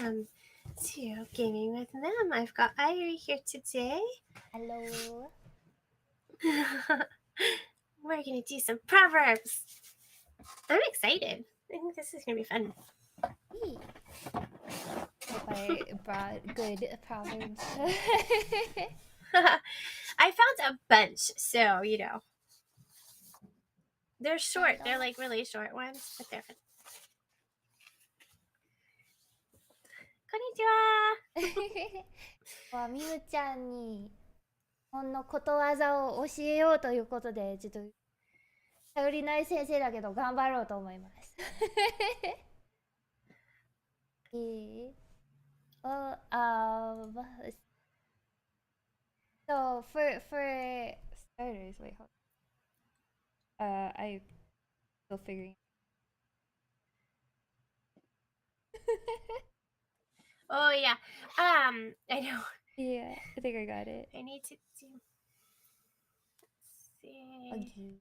welcome to Gaming with Mim. I've got Irie here today. Hello. We're going to do some Proverbs. I'm excited. I think this is going to be fun. Hope I brought good Proverbs. I found a bunch, so, they're short. They're like really short ones, but they're fun. Konnichiwa! みむちゃんに日本のことわざを教えようということで、ちょっと頼りない先生だけど頑張ろうと思います。So for starters, wait, hold on. I still figuring. Oh yeah. I know. Yeah, I think I got it. I need to do. Let's see. Okay.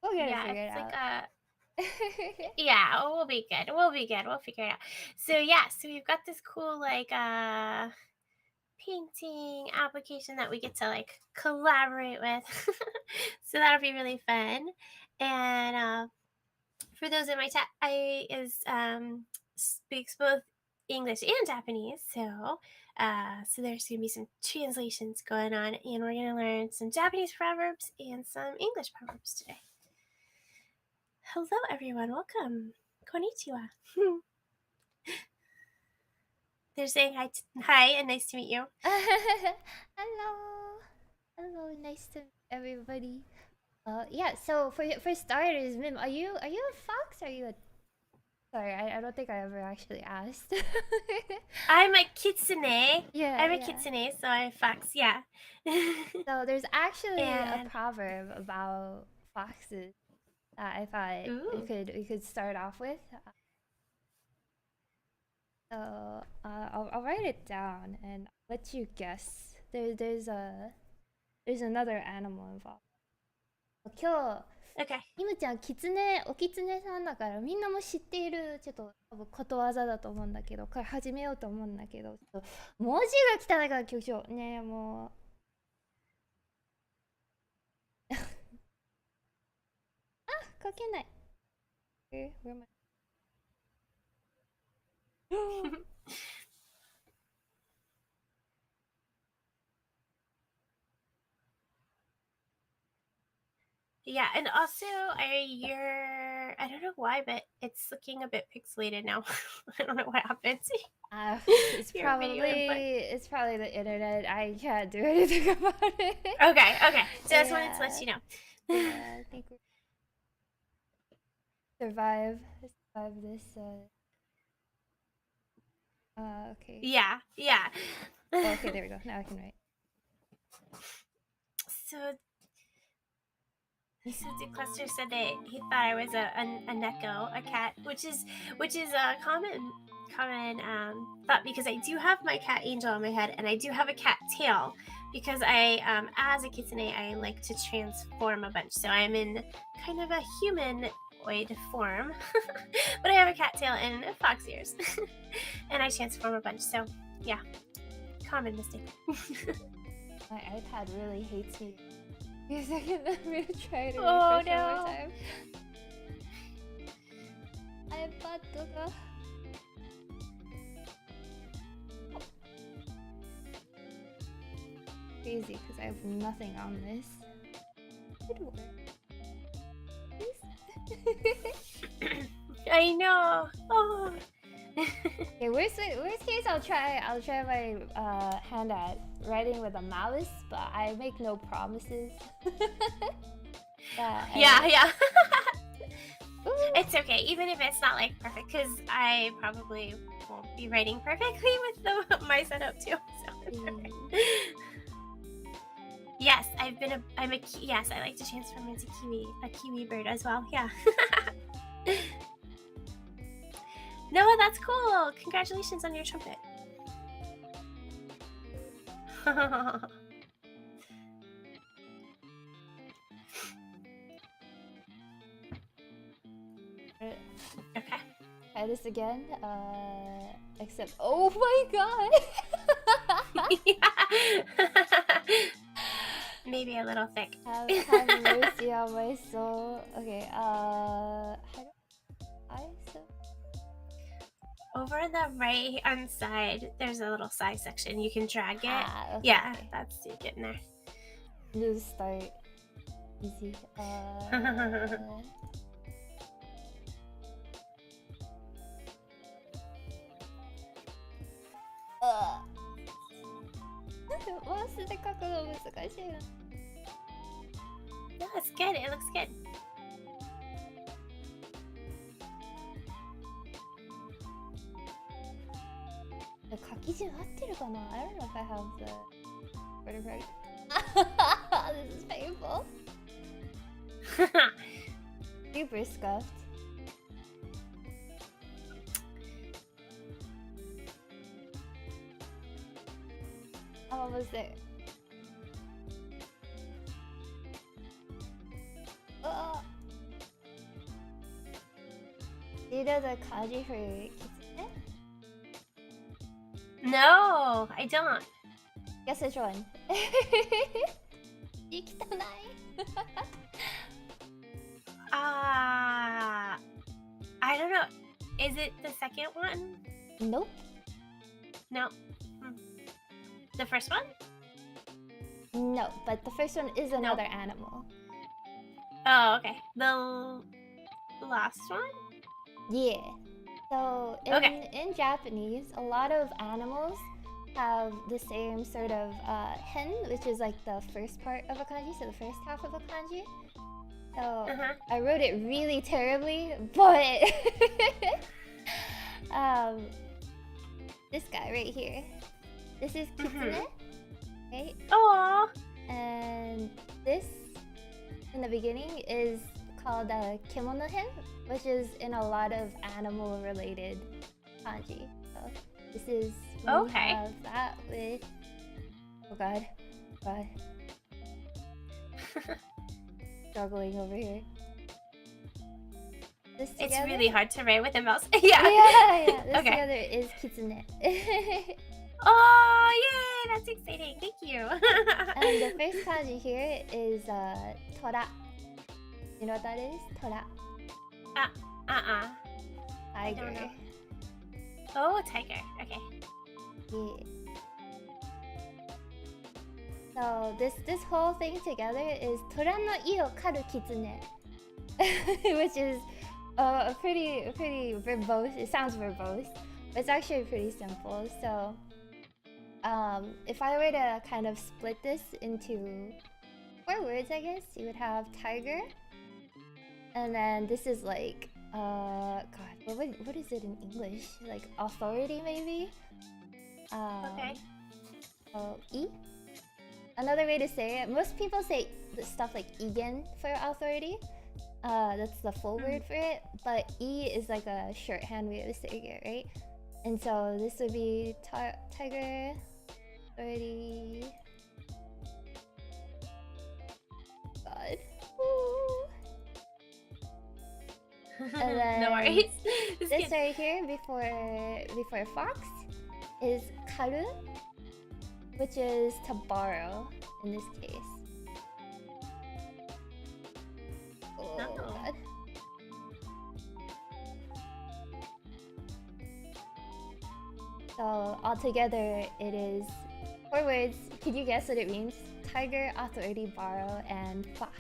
We'll get it figured out. Yeah, we'll be good. We'll figure it out. So we've got this cool painting application that we get to collaborate with. So that'll be really fun. And for those in my chat, I speaks both English and Japanese, so there's gonna be some translations going on, and we're gonna learn some Japanese proverbs and some English proverbs today. Hello, everyone. Welcome. Konnichiwa. They're saying hi, and nice to meet you. Hello, nice to meet everybody. So for starters, Mim, are you a fox? Or are you a... Sorry, I don't think I ever actually asked. I'm a kitsune. Yeah, I'm a kitsune, so I'm a fox. Yeah. So there's actually a proverb about foxes that I thought we could start off with. So I'll write it down and let you guess. There's another animal involved. 今日、みむちゃん、おキツネさんだからみんなも知っているちょっと多分ことわざだと思うんだけど、これ始めようと思うんだけど、ちょっと文字が汚いから局長ねえもう書けない。Where am I? Yeah, and also I don't know why, but it's looking a bit pixelated now. I don't know what happened. It's probably the internet. I can't do anything about it. Okay. Just wanted to let you know. Yeah, I think we survive this. Okay. Yeah. Okay, there we go. Now I can write. So Cluster said that he thought I was a neko, a cat, which is a common thought because I do have my cat Angel on my head and I do have a cat tail because I as a kitsune I like to transform a bunch, so I'm in kind of a humanoid form, but I have a cat tail and fox ears, and I transform a bunch. So yeah, common mistake. My iPad really hates me. Wait a second, I'm gonna try to refresh one more time. iPad to go. Crazy because I have nothing on this. I know. Oh. Okay, worst case, I'll try my hand at writing with a mouse, but I make no promises. Yeah. It's okay, even if it's not perfect, because I probably won't be writing perfectly with my setup too. So it's okay. Yes, yes, I like to transform into a kiwi bird as well. Yeah. Noah, that's cool. Congratulations on your trumpet. Okay. Try this again. Except, oh my god! Maybe a little thick. Have mercy on my soul. Okay, how do I so? Over on the right hand side, there's a little size section. You can drag it. Okay. Yeah, that's you getting there. New start. Easy. No, it's good. It looks good. The kakijin atteru kana? I don't know if I have the order right. This is painful. Super scuffed. I'm almost there. Do you know the kanji for kitsune? No, I don't. Guess which one? Ikitanai. I don't know. Is it the second one? Nope. No. The first one? No, but the first one is another animal. Oh, okay. The last one? Yeah. So in Japanese, a lot of animals have the same sort of hen, which is like the first part of a kanji, so the first half of a kanji. So I wrote it really terribly, but this guy right here, this is kitsune, right? Aww. And this in the beginning is called kimono hen, which is in a lot of animal-related kanji. So this is when we have that with God. Struggling over here. This together, it's really hard to write with a mouse. Yeah. This together is kitsune. Oh, yay! That's exciting. Thank you. And the first kanji here is tora. You know what that is? Tora. Tiger. Oh, tiger. Okay. Yeah. So this whole thing together is tora no i o karu kitsune, which is pretty verbose. It sounds verbose, but it's actually pretty simple. So if I were to kind of split this into 4 words, I guess you would have tiger, and then this is like God, what is it in English? Like authority, maybe. Okay. So I. Another way to say it, most people say stuff like igen for authority. That's the full word for it, but I is like a shorthand way of saying it, right? And so this would be tiger, authority. God. And then no worries. This right here before fox is karu, which is to borrow in this case. Oh God. So altogether it is 4 words. Can you guess what it means? Tiger, authority, borrow, and fox.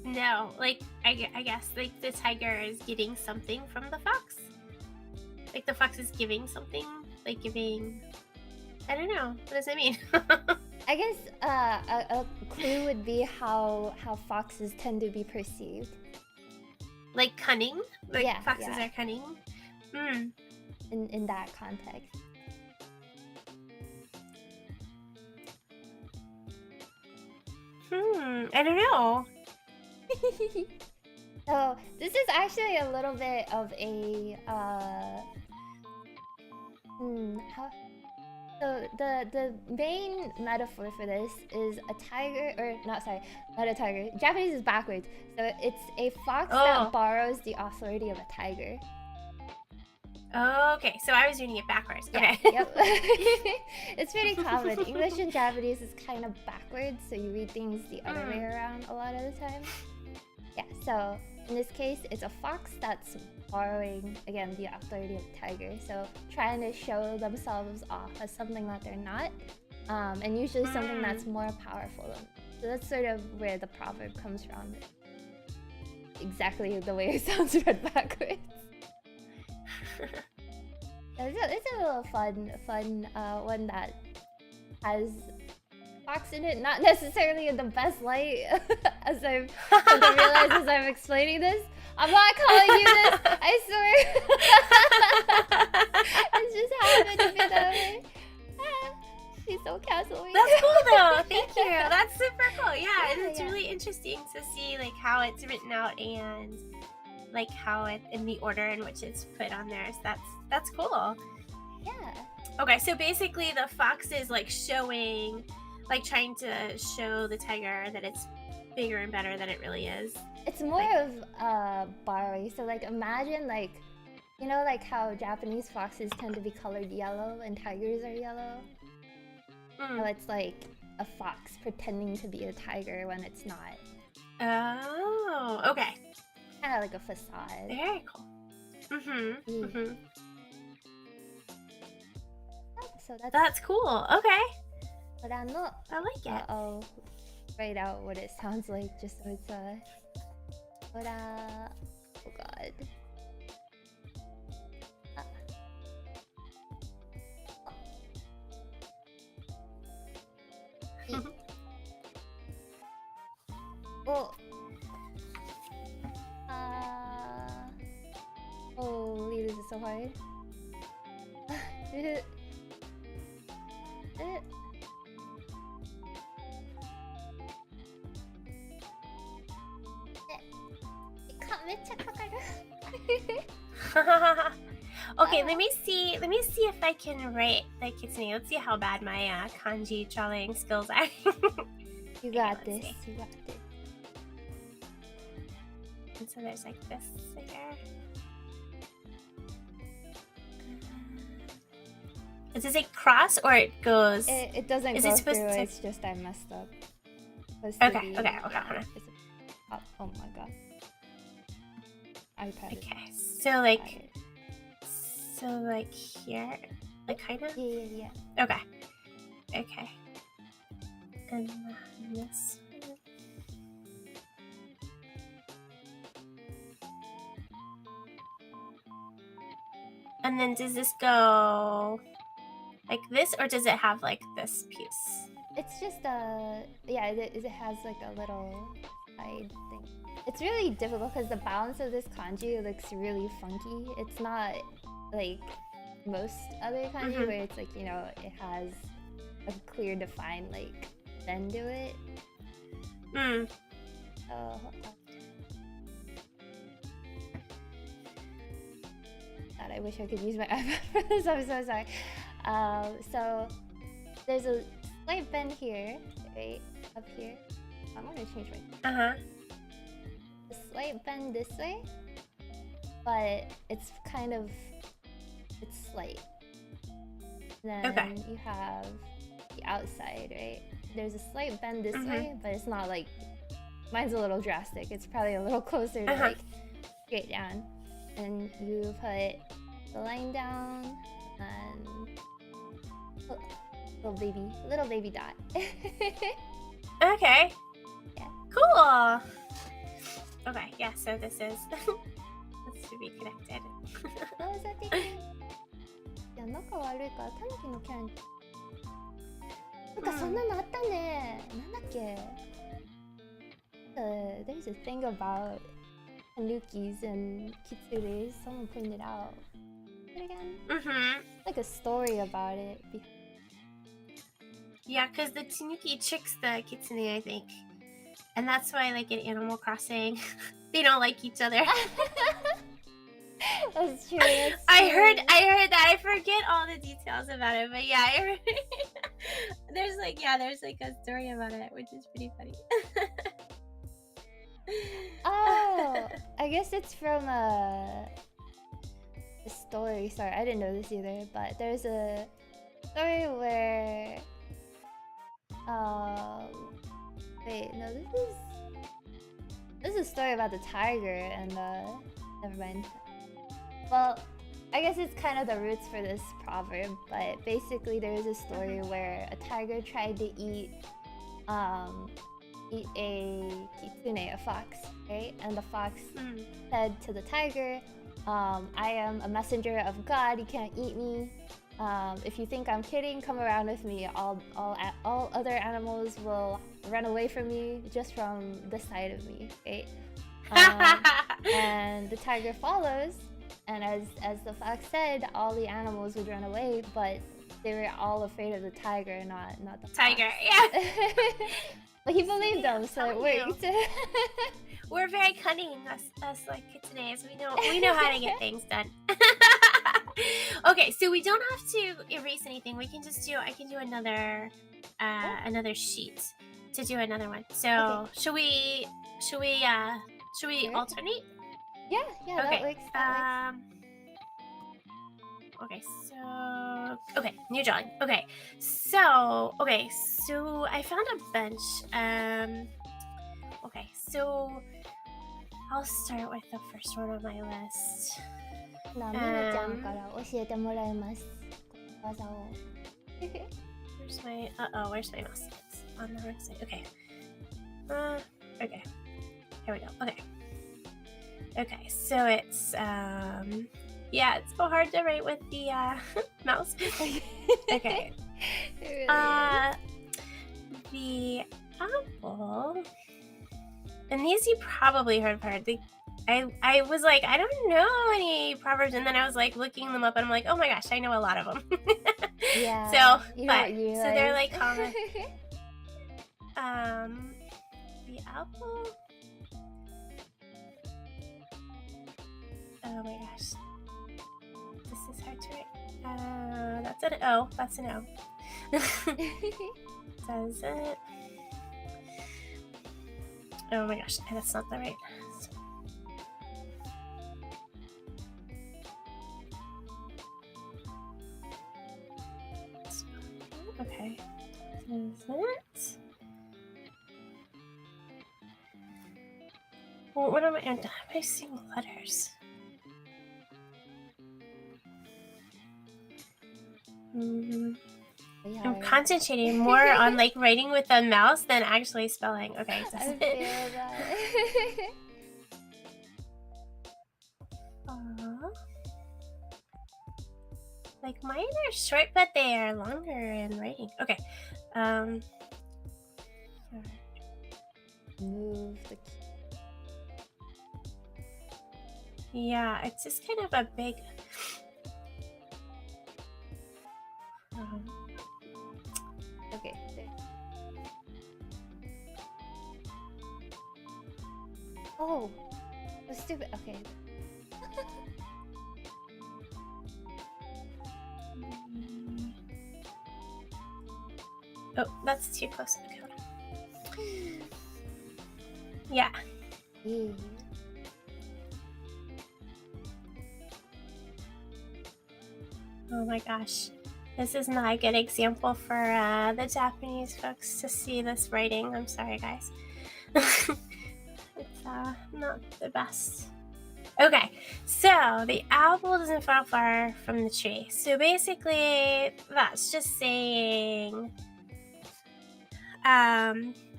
No, like I guess like the tiger is getting something from the fox. Like the fox is giving something, like giving. I don't know. What does that mean? I guess a clue would be how foxes tend to be perceived. Like cunning. Like yeah, foxes are cunning. In that context. I don't know. So this is actually a little bit of a So the main metaphor for this is a tiger, or not a tiger. Japanese is backwards. So it's a fox that borrows the authority of a tiger. Okay, so I was reading it backwards. Okay. Yep. It's pretty common. English and Japanese is kind of backwards, so you read things the other way around a lot of the time. Yeah, so in this case, it's a fox that's borrowing, again, the authority of a tiger. So trying to show themselves off as something that they're not, and usually something that's more powerful than them. So that's sort of where the proverb comes from. Exactly the way it sounds read backwards. It's a little fun one that has fox in it, not necessarily in the best light, as I've come to realize as I'm explaining this. I'm not calling you this, I swear. It's just happened to be that way. Please don't cancel me. That's cool though. Thank you. That's super cool. Yeah, it's really interesting to see like how it's written out and like how it in the order in which it's put on there. So that's cool. Yeah. Okay, so basically the fox is like showing, like trying to show the tiger that it's bigger and better than it really is. It's more of borrowing. So like imagine like, you know, like how Japanese foxes tend to be colored yellow and tigers are yellow. So it's like a fox pretending to be a tiger when it's not. Oh, okay. Kind of like a facade. Very cool. So that's cool. Okay. But I like it. I'll write out what it sounds like just so it's oh god. Holy, this is so hard. Okay, let me see if I can write the kitsune. Let's see how bad my kanji drawing skills are. You got this. You got this. And so there's like this figure. Does it say cross or it goes? It doesn't go through. It's just I messed up. Okay. Hold on. Oh my god. iPad. Okay, so like here, like kind of. Yeah. Okay. And then this. And then does this go like this, or does it have like this piece? It's just it has like a little side thing. It's really difficult because the balance of this kanji looks really funky. It's not like most other kanji where it's like, you know, it has a clear defined like bend to it. Oh, God, I wish I could use my iPad for this. I'm so sorry. So there's a slight bend here, right up here. I'm gonna change my. A slight bend this way, but it's slight. Then you have the outside, right? There's a slight bend this way, but it's not like mine's a little drastic. It's probably a little closer to like straight down. And you put the line down and little baby dot. Okay. Yeah. Cool. Okay, yeah, so this is this should be connected. 仲悪いからタヌキのキャンなんかそんなのあったね。なんだっけ There's a thing about tanukis and kitsunes. Someone pointed out. Say it again? Like a story about it. Yeah, because the tanuki tricks the kitsune, I think. And that's why, like, in Animal Crossing, they don't like each other. That's true. That's I heard true. that. I forget all the details about it, but yeah, I heard there's like a story about it, which is pretty funny. Oh, I guess it's from a story. Sorry, I didn't know this either, but there's a story where wait, no, this is a story about the tiger and never mind. Well, I guess it's kind of the roots for this proverb, but basically there is a story where a tiger tried to eat a kitsune, a fox, right? And the fox said to the tiger, I am a messenger of God, you can't eat me. If you think I'm kidding, come around with me. All other animals will run away from me just from the sight of me, right? And the tiger follows, and as the fox said, all the animals would run away, but they were all afraid of the tiger, not the Tiger, fox. yeah. But he believed them, so it worked. We're very cunning, us like kitsunes. We know how to get things done. Okay, so we don't have to erase anything. We can just I can do another sheet to do another one. So okay. Should we sure. alternate? Yeah, okay. That works. Okay, new drawing. Okay, so I found a bunch. Okay, so I'll start with the first one on my list. なあ、みむちゃんから教えてもらいます。技を。Where's my mouse? It's on the wrong side. Okay. Okay. Here we go. Okay, so it's yeah, it's so hard to write with the mouse. Okay. Really the apple, and these you probably heard part. I was like, I don't know any proverbs, and then I was like looking them up, and I'm like, oh my gosh, I know a lot of them. Yeah. So they're like common. The apple. Oh my gosh, this is hard to write. That's an O. That's an O. Does it? Oh my gosh, that's not the right. Okay. Is it? Well, what am I seeing letters? Yeah, I'm concentrating more on like writing with the mouse than actually spelling. Okay, I feel that. Like mine are short, but they are longer in writing. Okay. Move the key. Yeah, it's just kind of a big. Okay. There. Oh, that's stupid. Okay. Oh, that's too close to the code. Yeah. Yeah. Oh my gosh. This is not a good example for the Japanese folks to see this writing. I'm sorry, guys. It's not the best. Okay, so the apple doesn't fall far from the tree. So basically, that's just saying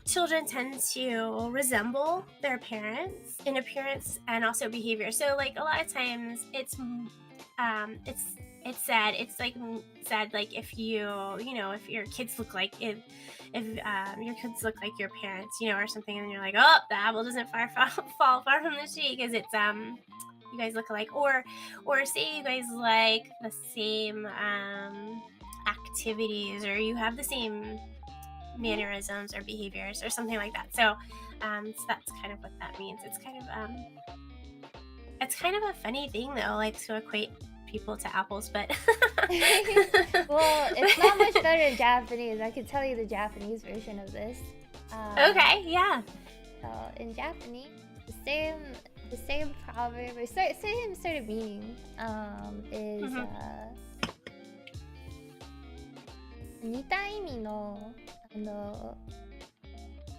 children tend to resemble their parents in appearance and also behavior. So like a lot of times it's said like if if your kids look like if your kids look like your parents, or something, and you're like, oh, the apple doesn't fall far from the tree because it's you guys look alike, or say you guys like the same activities, or you have the same mannerisms or behaviors or something like that. So that's kind of what that means. It's kind of It's kind of a funny thing though, like to equate people to apples, but well, it's not much better in Japanese. I can tell you the Japanese version of this. Okay, yeah. So in Japanese, the same proverb or same sort of meaning is 似た意味の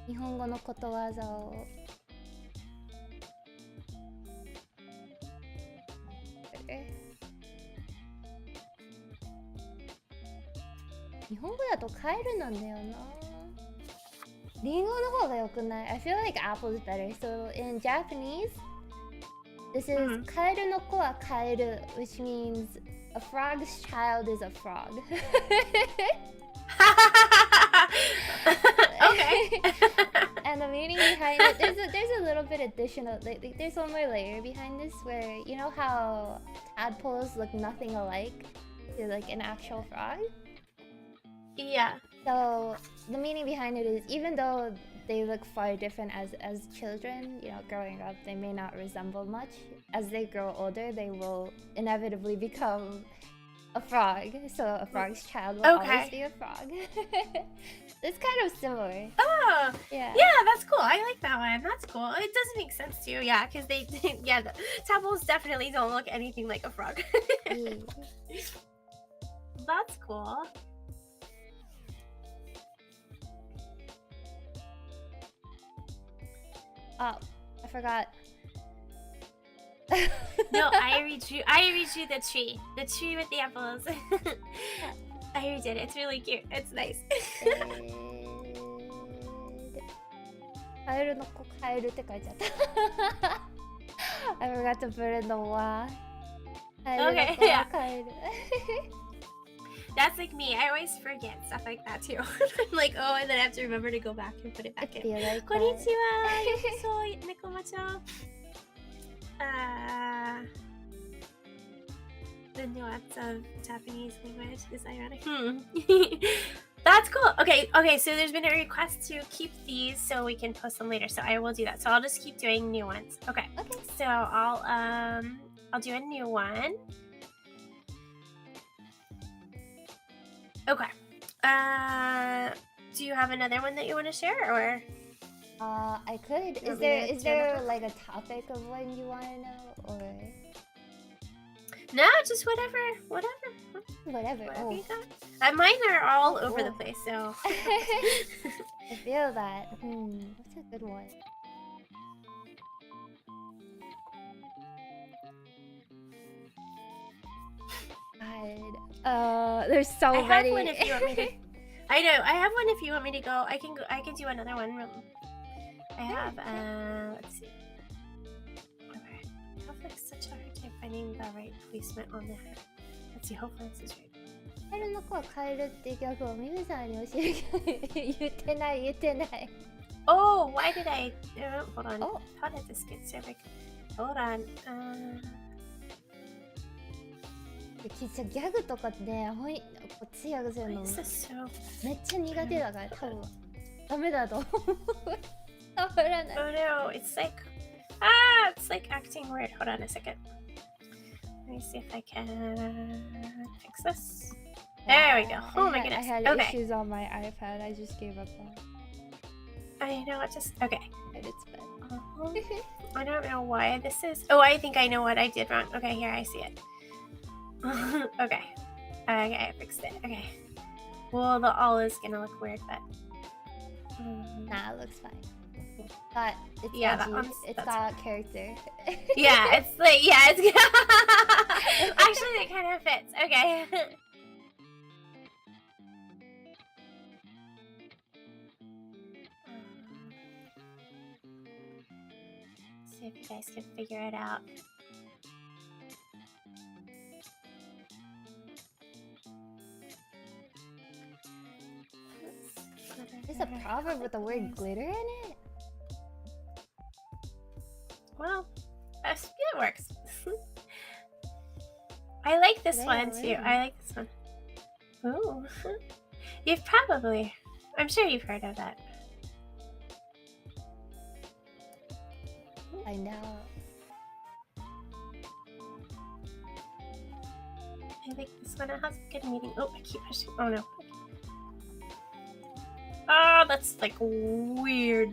日本語のことわざを日本語だとカエルなんだよな。リンゴの方が良くない？ I feel like apple is better. So in Japanese, this is カエルの子はカエル which means a frog's child is a frog. Okay. And the meaning behind it, there's a little bit additional, like, there's one more layer behind this where, you know how tadpoles look nothing alike to like an actual frog? Yeah. So the meaning behind it is even though they look far different as children, you know, growing up, they may not resemble much. As they grow older, they will inevitably become a frog. So a frog's child will always be a frog. It's kind of similar. Oh, yeah. Yeah, that's cool. I like that one. That's cool. It does make sense too. Yeah, because the tadpoles definitely don't look anything like a frog. That's cool. Oh, I forgot. No, I read you the tree with the apples. I redid it. It's really cute. It's nice. カエルの子カエルって書いちゃった。I forgot to put in the wa. Okay, yeah. That's like me. I always forget stuff like that too. I'm like, oh, and then I have to remember to go back and put it back in. Like Konnichiwa. Yokoso, nekomacho. The nuance of Japanese language is ironic. That's cool. Okay, so there's been a request to keep these so we can post them later. So I will do that. So I'll just keep doing new ones. Okay. So I'll do a new one. Okay. Do you have another one that you want to share or? I could. Is there like a topic of one you want to know or? No, just whatever. Whatever you got. Mine are all over the place, so. I feel that. What's a good one? God. There's so many. I have one if you want me to. I know. I have one if you want me to go. I can do another one. I have. Let's see. Okay. I have like such a hard time finding the right placement on the head. Let's see. Hopefully this is right. カエルの子はカエルって曲をミミさんに教える言ってない。Oh, why did I? Hold on. Oh. How did this get so big? Hold on. 実はギャグとかってね、こっち訳するのめっちゃ苦手だから多分ダメだと思う。Oh no, it's like acting weird. Hold on a second. Let me see if I can fix this. There we go. Oh my goodness. I had issues on my iPad. I just gave up on it. I know, okay. And it's bad. I don't know why this is. Oh, I think I know what I did wrong. Okay, here, I see it. Okay, I fixed it. Okay. Well, the all is gonna look weird, but nah, it looks fine. It's that's got character. Yeah, it's like it's actually it kind of fits. Okay. See if you guys can figure it out. There's a proverb with the word glitter in it? Well, it works. I like this one too. I like this one. Ooh. I'm sure you've heard of that. I know. I think this one has a good meaning. Oh, I keep pushing. Oh no. Oh, that's like weird.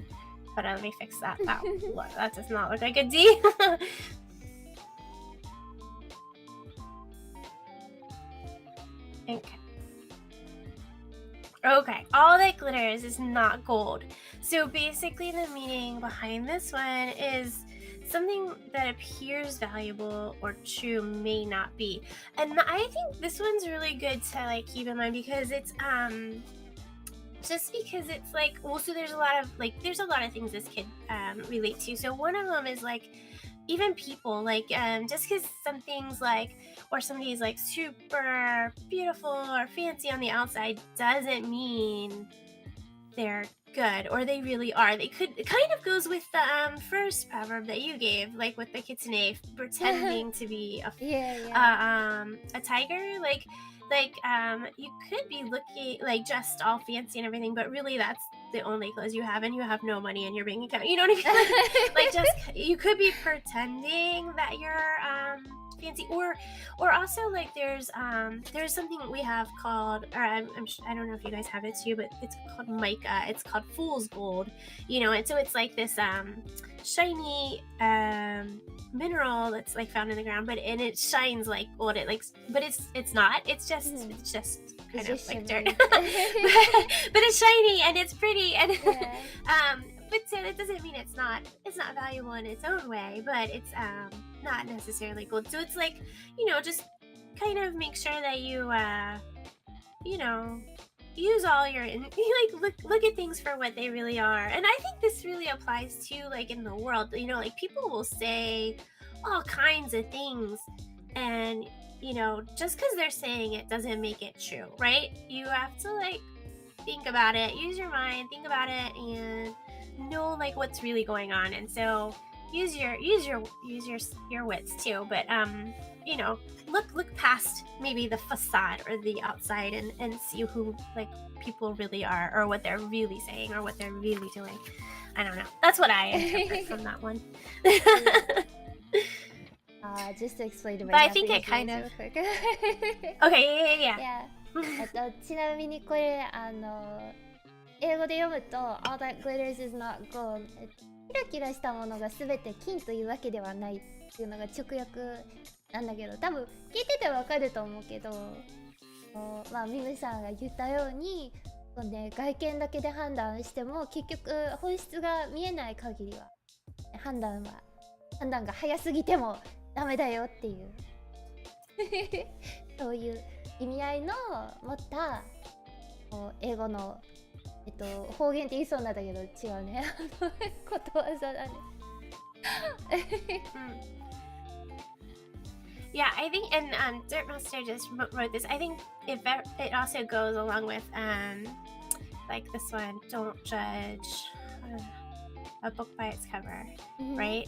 Hold on, let me fix that. That does not look like a D. Okay, all that glitters is not gold. So basically the meaning behind this one is something that appears valuable or true may not be. And I think this one's really good to like keep in mind because it's just because it's like, well, so there's a lot of things this kid relate to. So one of them is like even people, like just because something's like, or somebody's like super beautiful or fancy on the outside doesn't mean they're good or they really are. They could, it kind of goes with the first proverb that you gave, like with the kitsune pretending to be a tiger. Like you could be looking like just all fancy and everything, but really that's the only clothes you have and you have no money in your bank account. You know what I mean? Like just you could be pretending that you're fancy, or also like there's something we have called, or I don't know if you guys have it too, but it's called mica. It's called fool's gold, you know, and so it's like this shiny mineral that's like found in the ground, but and it shines like gold. It like, but it's not. It's just kind of like dirt, but it's shiny and it's pretty and but so that doesn't mean it's not valuable in its own way, but it's not necessarily gold. So it's like, you know, just kind of make sure that you you know, use all your, you like look at things for what they really are. And I think this really applies to like in the world, you know, like people will say all kinds of things, and you know, just because they're saying it doesn't make it true, right? You have to like think about it, use your mind, think about it, and know like what's really going on. And so use your wits too, but you know, look past maybe the facade or the outside and see who like people really are, or what they're really saying, or what they're really doing. I don't know, that's what I interpret from that one. Just to explain to my But I think it kind of quick. Okay, yeah. ちなみにこれ英語で読むと All that glitters is not gold、キラキラしたものが全て金というわけではないっていうのが直訳なんだけど、多分聞いててわかると思うけど、まあミムさんが言ったように、ね、外見だけで判断しても結局本質が見えない限りは判断が早すぎてもダメだよっていうそういう意味合いの持った英語の方言って言いそうなんだけど違うねことわざだねYeah, I think, and Dirtmaster just wrote this. I think it also goes along with like this one, don't judge a book by its cover, right?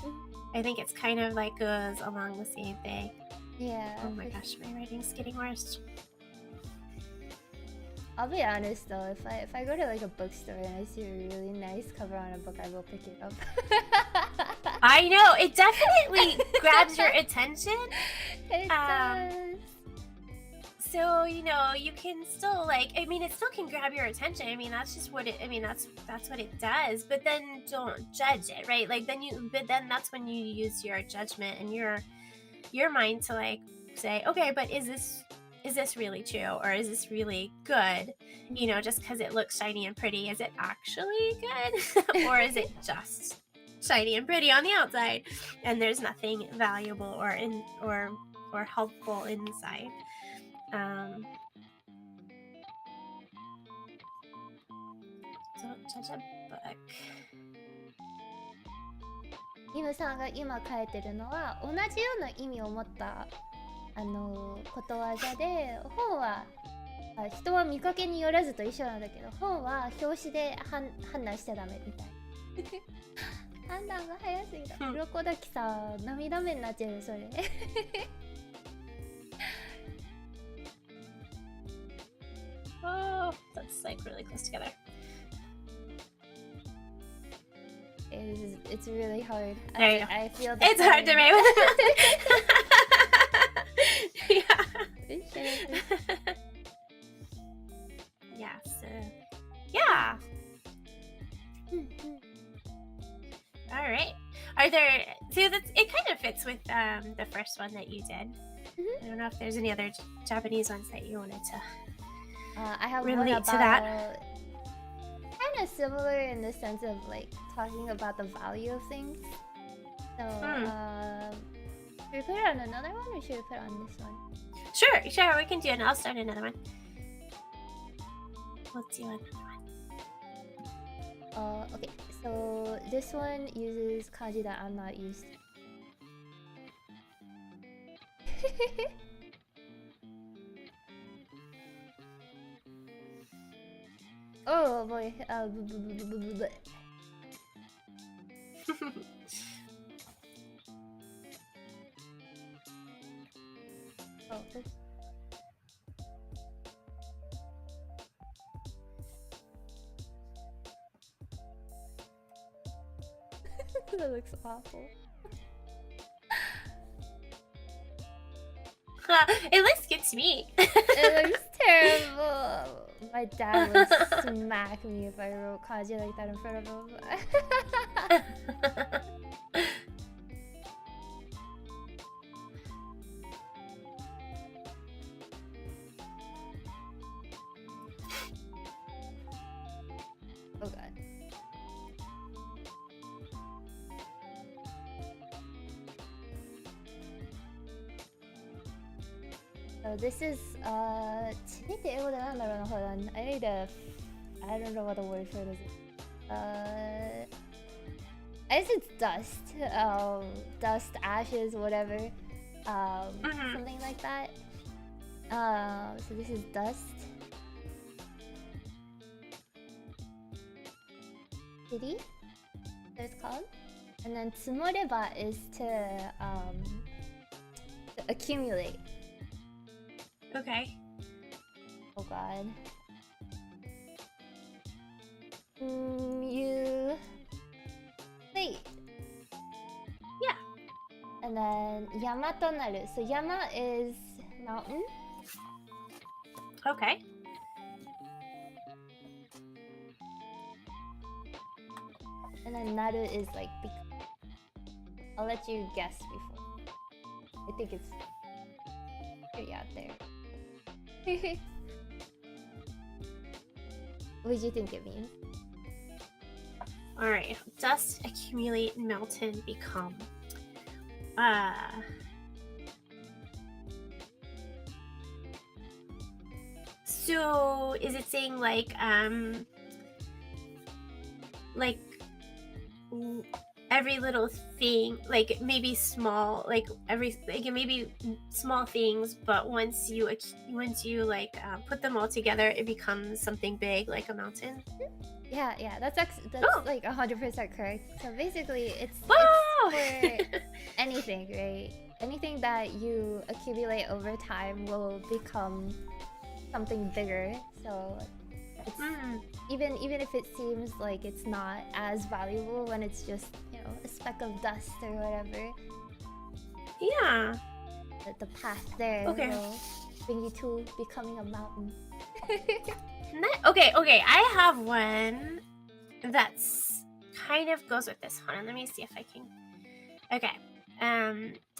I think it's kind of like goes along the same thing. Yeah. Oh my gosh, my writing's getting worse. I'll be honest though, if I go to like a bookstore and I see a really nice cover on a book, I will pick it up. I know, it definitely grabs your attention. It does. So, you know, you can still like, I mean, it still can grab your attention. I mean, that's just what it, I mean, that's what it does. But then don't judge it, right? Like but then that's when you use your judgment and your mind to like say, okay, but is this really true, or is this really good? You know, just because it looks shiny and pretty, is it actually good? Or is it just shiny and pretty on the outside and there's nothing valuable or helpful inside? Don't judge a book. ミムさんが今書いてるのは同じような意味を持ったことわざで、本は人は見かけによらずと一緒なんだけど、本は表紙で判断しちゃダメみたい判断が早すぎた。鱗だきさ、涙目になっちゃうよそれOh, that's like really close together. It's really hard. I feel it's hard to make. Yeah. Yeah, so yeah. All right. Are there, so that's, it kind of fits with the first one that you did. I don't know if there's any other Japanese ones that you wanted to I have relate one to about that. kind of similar in the sense of like talking about the value of things. So should we put it on another one or should we put it on this one? Sure, we can do it. I'll start another one. We'll do another one. Okay, so this one uses kanji that I'm not used to. Oh boy. Oh. That looks awful. It looks good to me. It looks terrible. My dad would smack me if I wrote kanji like that in front of him. Oh god. So this is hold on. I don't know what the word for it is. I guess it's dust. Dust, ashes, whatever. Something like that. So this is dust. City, that's called. And then tsumoreba is to accumulate. Okay. Oh god. You wait. Yeah. And then yama to naru. So yama is mountain. Okay. And then naru is like I'll let you guess before. I think it's pretty out there. What do you think it means? Alright. Dust accumulate, melt, and become. So is it saying like every little thing, like maybe small, like maybe small things, but once you like put them all together, it becomes something big, like a mountain? Yeah, that's like 100% correct. So basically, it's Wow! it's for anything, right? Anything that you accumulate over time will become something bigger. So it's, even if it seems like it's not as valuable when it's just, you know, a speck of dust or whatever. Yeah. The path there will bring you to becoming a mountain. Okay. I have one that's kind of goes with this. Hold on, let me see if I can. Okay.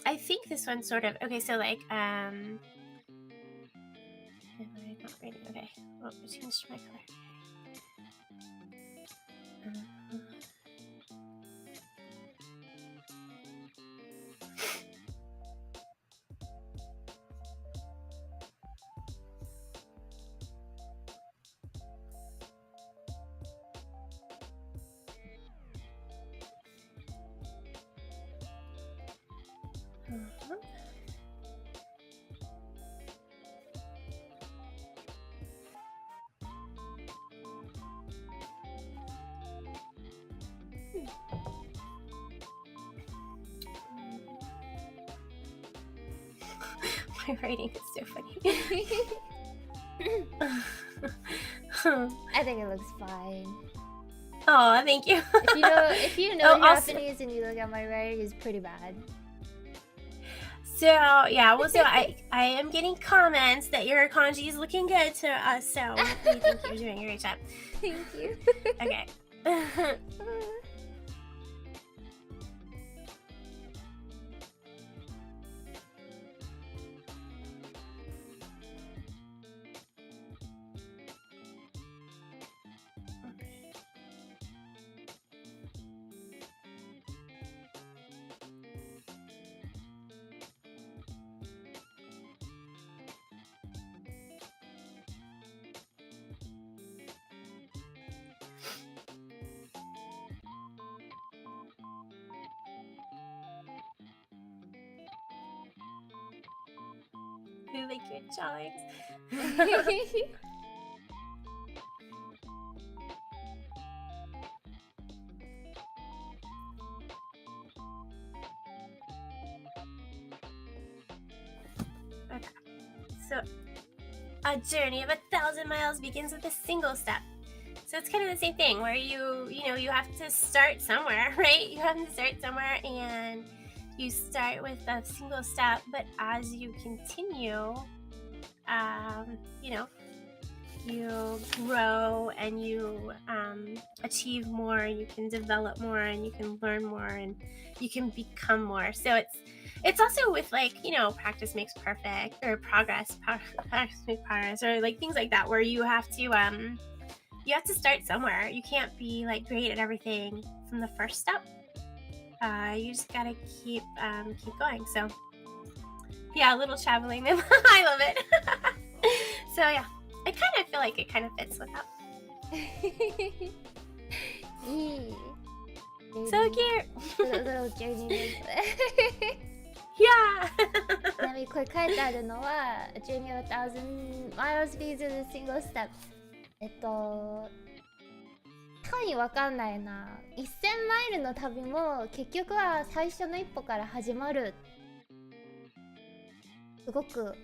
I think this one sort of. Okay, so like am I not reading? Okay. Oh, I changed my color. My writing is so funny. I think it looks fine. Oh, thank you. If you know Japanese and you look at my writing, it's pretty bad. So yeah, well, so I am getting comments that your kanji is looking good to us. So we think you're doing a great job. Thank you. Okay. We like your drawings. Okay. So, a journey of 1,000 miles begins with a single step. So it's kind of the same thing where you have to start somewhere, right? You have to start somewhere and you start with a single step, but as you continue, you grow and you achieve more, you can develop more and you can learn more and you can become more. So it's also with practice makes perfect, or practice makes progress, or like things like that, where you have to start somewhere. You can't be like great at everything from the first step. You just gotta keep going. So yeah, a little traveling. I love it. So yeah, I kind of feel like it kind of fits with that. So cute. Little journey. Yeah. ちなみにこれ書いてあるのは A journey of 1,000 miles begins with a single step. 単位わかんないな。1000マイルの旅も結局は最初の一歩から始まる。すごく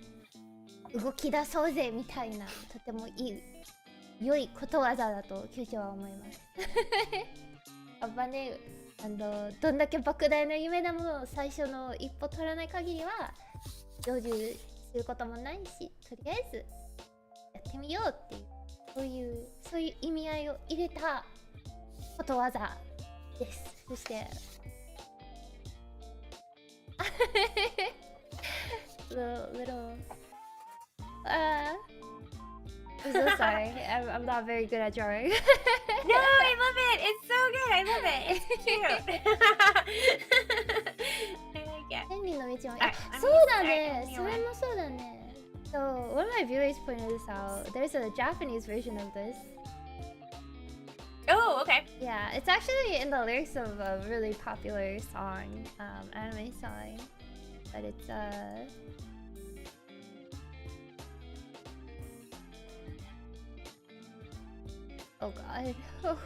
動き出そうぜみたいな、とても良いことわざだと九州は思います。やっぱね、どんだけ莫大な夢でも最初の一歩取らない限りは成就することもないし、とりあえずやってみようっていう、そういう意味合いを入れたことわざです。そしてlittle I'm so sorry. I'm not very good at drawing. No, I love it. It's so good. I love it. It's cute. I like it. 千里の道も、そうだね。それもそうだね。So one of my viewers pointed this out. There's a Japanese version of this. Oh, okay. Yeah, it's actually in the lyrics of a really popular song, anime song, but it's oh god. Oh.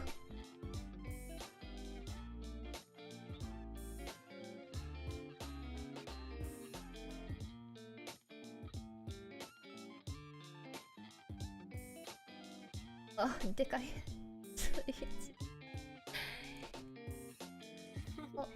Oh, でかい。お。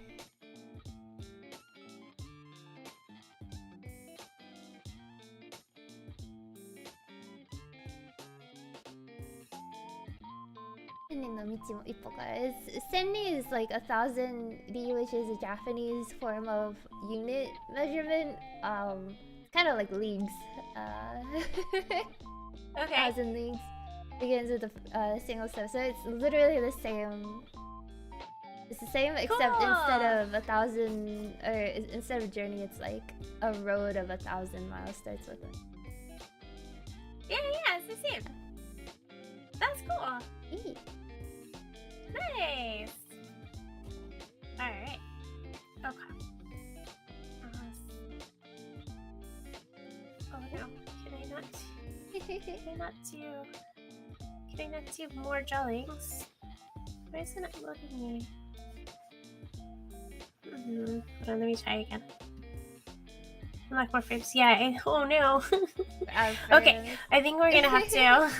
千里の道も一歩から。千里 is like 1,000 li, which is a Japanese form of unit measurement. Kind of like leagues. Okay. 1,000 leagues begins with a single step, so it's literally the same. It's the same, except cool. Instead of 1,000, or instead of journey, it's like a road of 1,000 miles starts with it. Yeah, it's the same. That's cool. Eee. Nice. All right. Okay. Oh no! Can I not do more drawings? Why isn't it loading me? Hold on, let me try again. Unlock more frames. Yeah. Oh no. Okay, I think we're gonna have to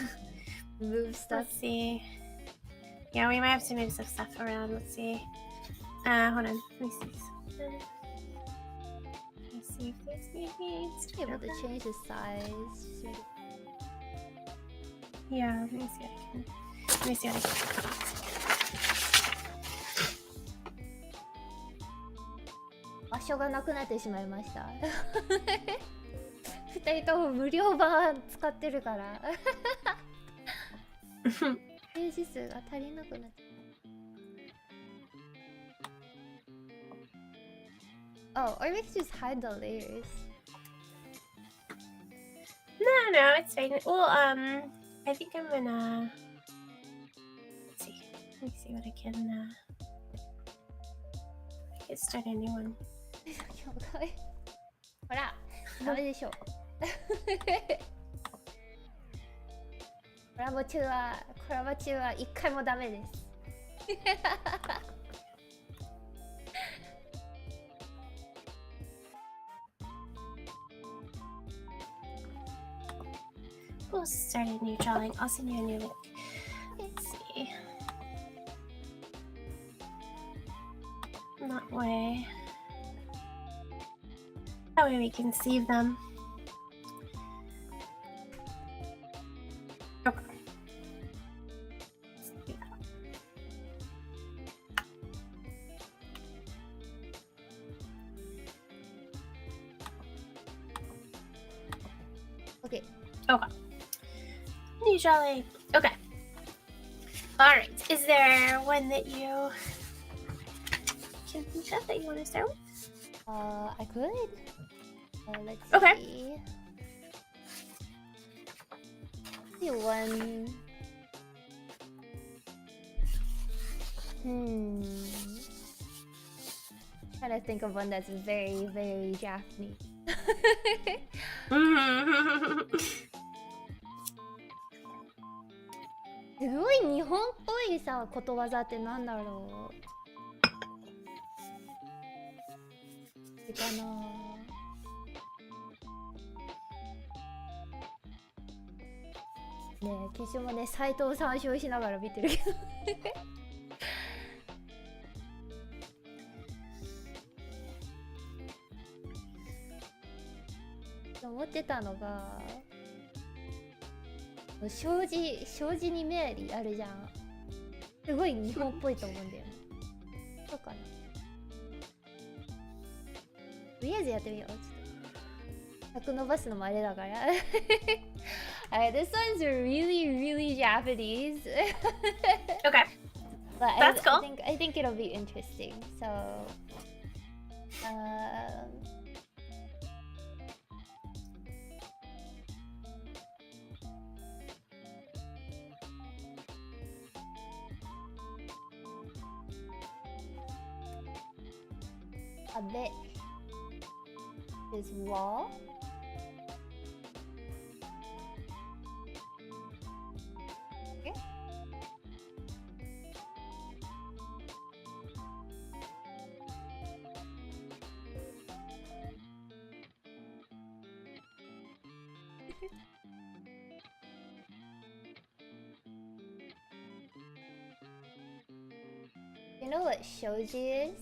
move stuff. Let's see. Yeah, we might have to move some stuff around. Let's see. Hold on. Let me see. see if this maybe. Able to change the size. Yeah, let me see what I can. Let me see what I can. 場所がなくなってしまいました。二人とも無料版使ってるから。ページ数が足りなくなっちゃう。Oh, or we could just hide the layers. No, it's fine. Well, I think I'm gonna. Let's see. Let me see what I can. I can start a new one. ほら、ダメでしょ。コラボ中は一回もダメです。We'll start a new drawing. I'll send you a new link. Let's see. That way. That way we can save them. Okay. Let's do that. Okay. Okay. New drawing. Okay. All right. Is there one that you can think of that you want to start with? I could. Let's Okay. see. See one. Trying to think of one that's very, very Japanese. すごい日本っぽいさ、ことわざってなんだろう。いいかな。ねえ、決勝もね、サイトを参照しながら見てるけど。思ってたのが。障子に目あるじゃん。すごい日本っぽいと思うんだよね。そうかな。とりあえずやってみよう。ちょっと尺伸ばすのもあれだから。Alright, this one's really, really Japanese. Okay. But That's cool. I think it'll be interesting. So, a bit is wall. Okay. You know what shoji is?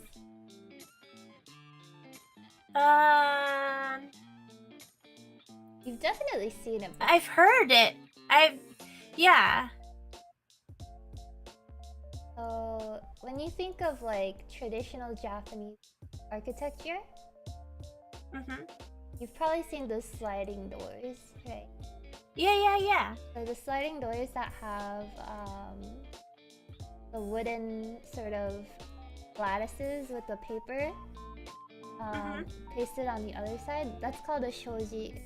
You've definitely seen it before. I've heard it. Yeah. So when you think of like traditional Japanese architecture, you've probably seen those sliding doors, right? Yeah. So the sliding doors that have the wooden sort of lattices with the paper pasted on the other side, that's called a shoji.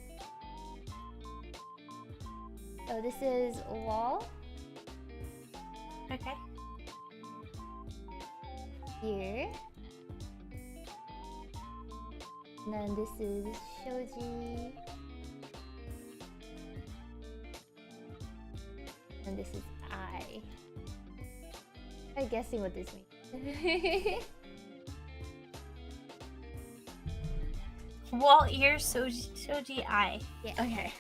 So this is a wall. Okay. Here. And then this is shoji. And this is I. I'm guessing what this means. Wall ear shoji eye. Yeah. Okay.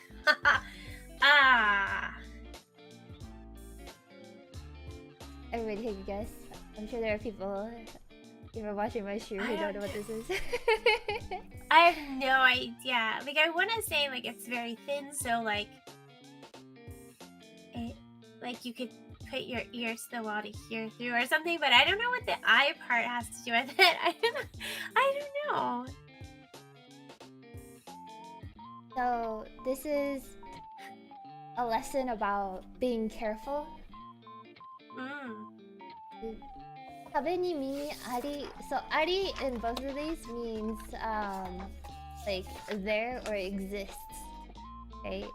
Everybody take a guess. I'm sure there are people Even washing my shoes, I don't know what this is. I have no idea. Like, I want to say, like, it's very thin, so, like, it, like, you could put your ears to the wall to hear through or something, but I don't know what the eye part has to do with it. I don't know. So, this is a lesson about being careful. So, ari in both of these means like there or exists, right?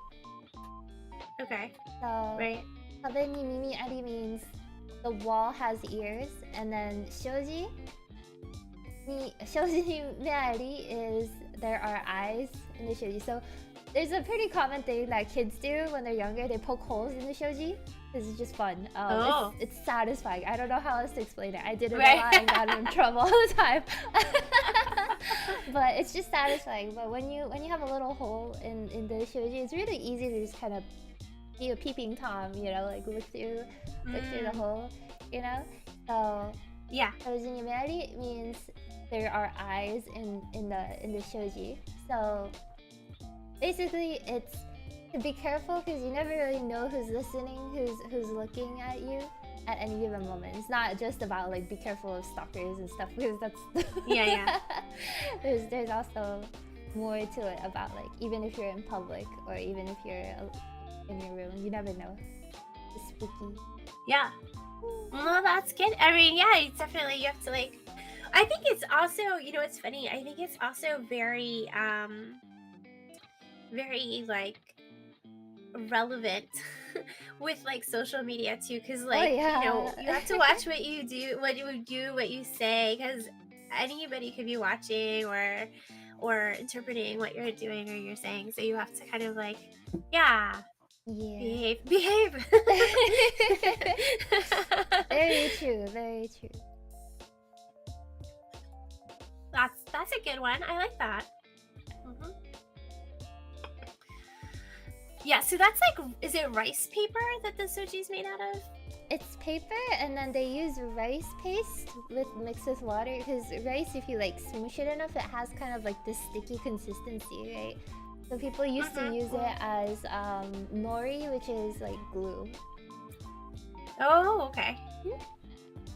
Okay. So, right. Kabe ni mimi ari means the wall has ears, and then shoji ni ari is there are eyes in the shoji. So there's a pretty common thing that kids do when they're younger. They poke holes in the shoji. This is just fun. It's satisfying. I don't know how else to explain it. I did it a lot and got in trouble all the time. But it's just satisfying. But when you have a little hole in the shoji, it's really easy to just kind of be a peeping Tom, you know, like look through the hole, you know. So yeah, Ojinimeri means there are eyes in the shoji. So basically, it's to be careful because you never really know who's listening, who's looking at you at any given moment. It's not just about like be careful of stalkers and stuff, because that's yeah. There's also more to it about like even if you're in public or even if you're in your room, you never know. It's spooky. Yeah. Well, that's good. I mean, yeah, it's definitely, you have to like, I think it's also, you know, it's funny. I think it's also very like relevant with like social media too, because like you know, you have to watch what you do, what you say, because anybody could be watching or interpreting what you're doing or you're saying, so you have to kind of like behave. Very true. That's a good one. I like that. Yeah, so that's like, is it rice paper that the soji is made out of? It's paper, and then they use rice paste mixed with water, because rice, if you like smoosh it enough, it has kind of like this sticky consistency, right? So people used to use it as nori, which is like glue. Oh, okay.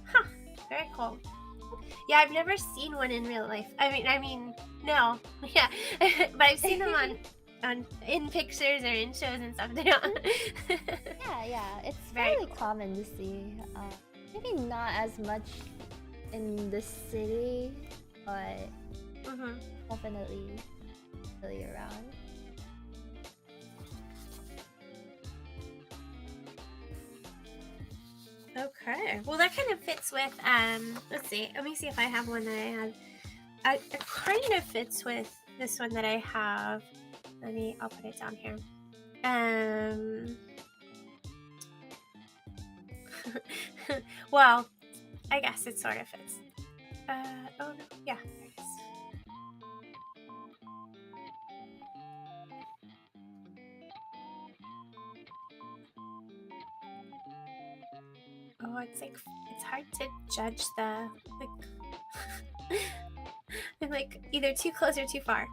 Huh, very cool. Yeah, I've never seen one in real life. I mean, no. Yeah, but I've seen them in pictures or in shows and stuff. They don't. yeah, it's fairly common to see. Maybe not as much in the city, but definitely really around. Okay, well that kind of fits with let's see, let me see if I have one that I have. It kind of fits with this one that I have. I'll put it down here. Well, I guess it sort of fits. Oh no, yeah, there it is. Oh, it's like, it's hard to judge the like I'm like either too close or too far.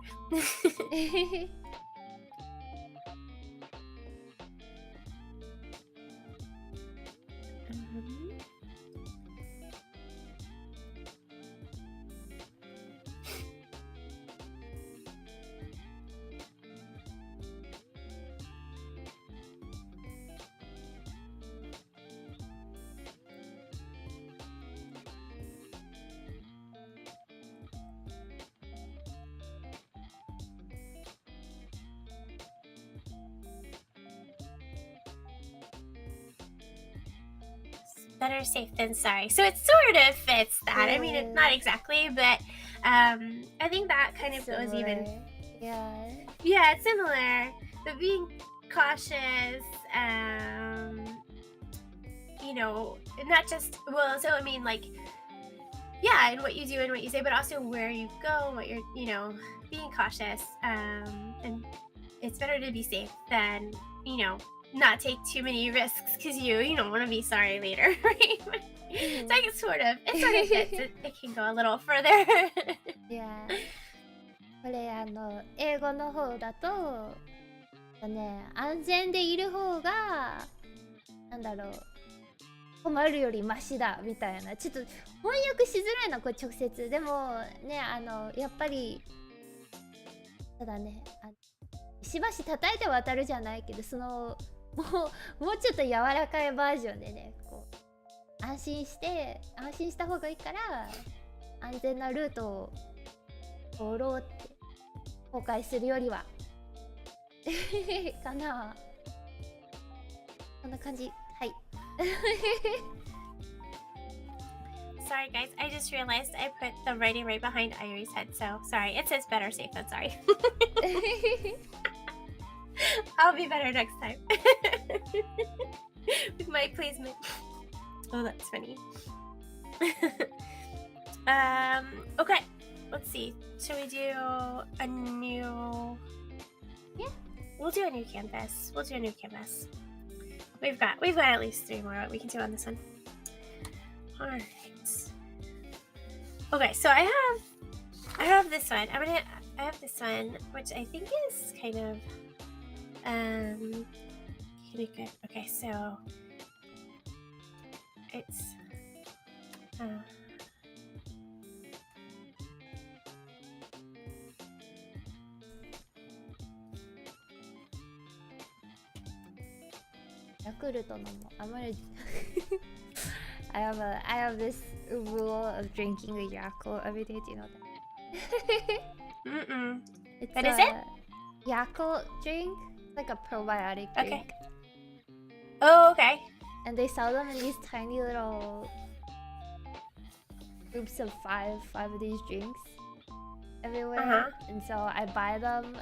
Better safe than sorry. So it sort of fits that. I mean, it's not exactly, but I think that kind of goes even. Yeah, it's similar. But being cautious, you know, not just, well, so I mean, like, yeah, and what you do and what you say, but also where you go, what you're, you know, being cautious. And it's better to be safe than, you know, not take too many risks because you don't want to be sorry later, right? So I guess it sort of fits. It can go a little further. Yeah. これ英語の方だとね、安全でいる方がなんだろう、困るよりマシだみたいな、ちょっと翻訳しづらいなこれ直接。でもね、やっぱりただね、しばし叩いて渡るじゃないけど、もうちょっと柔らかいバージョンでね、こう安心した方がいいから、安全なルートを通ろうって後悔するよりはかな。こんな感じ。はい。Sorry guys, I just realized I put the writing right behind Irie's head, so sorry. It says better safe than sorry. I'll be better next time. With my placement. Oh, that's funny. Okay, let's see. Shall we do a new... Yeah, we'll do a new canvas. We've got at least 3 more we can do on this one. All right. Okay, so I have this one. I have this one, which I think is kind of good. Okay, so it's Yakult no mo amari I have this rule of drinking a Yakult every day. Do you know that? What is it? Yakult drink. It's like a probiotic drink. Okay. Oh, okay. And they sell them in these tiny little groups of five of these drinks everywhere. And so I buy them,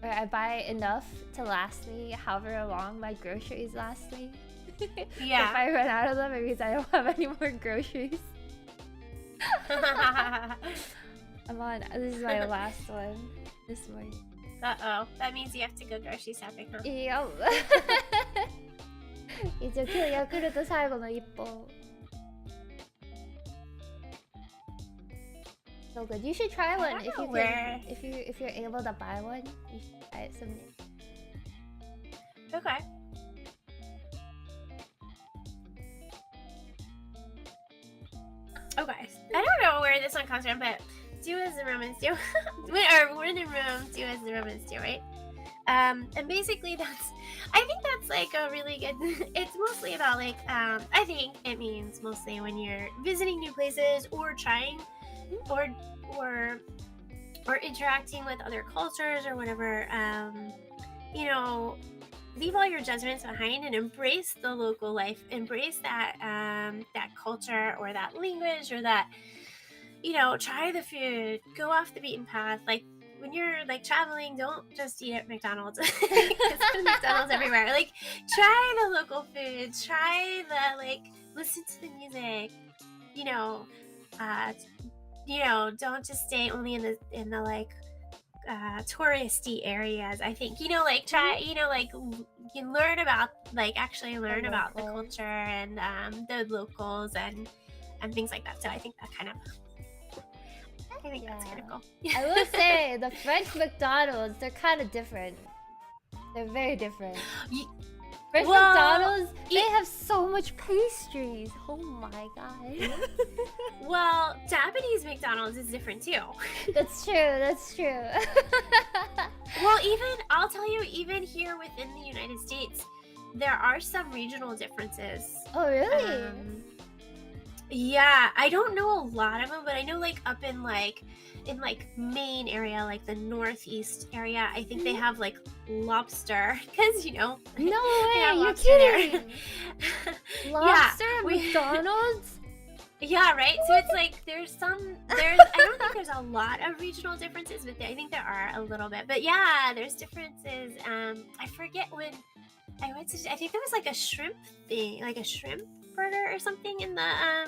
or I buy enough to last me however long my groceries last me. Yeah. If I run out of them, it means I don't have any more groceries. This is my last one this morning. Uh-oh. That means you have to go grocery shopping, huh? Yep. 一応今日ヤクルト最後の1本。So good. You should try one if you can. If you're able to buy one, you should try it someday. Okay. Okay. I don't know where this one comes from, but do as the Romans do. Or when in Rome, do as the Romans do, right? And basically I think that's like a really good, it's mostly about like, I think it means mostly when you're visiting new places or trying or interacting with other cultures or whatever, leave all your judgments behind and embrace the local life, embrace that culture or that language or that, try the food, go off the beaten path. Like when you're like traveling, don't just eat at McDonald's. There's McDonald's everywhere. Like try the local food, try the listen to the music, don't just stay only in the touristy areas. I think try you learn about actually learn about the culture and the locals and things like that. So I think that's kind of cool. I will say the French McDonald's, they're kind of different. They're very different. French McDonald's, they have so much pastries. Oh my god. Well, Japanese McDonald's is different too. That's true. Well, I'll tell you, even here within the United States, there are some regional differences. Oh, really? Yeah, I don't know a lot of them, but I know up in Maine area, like the northeast area, I think they have lobster because No way, you're kidding. Lobster at McDonald's? Yeah, right. So it's I don't think there's a lot of regional differences, but I think there are a little bit. But yeah, there's differences. I forget when I went to. I think there was a shrimp thing, like a shrimp burger or something in the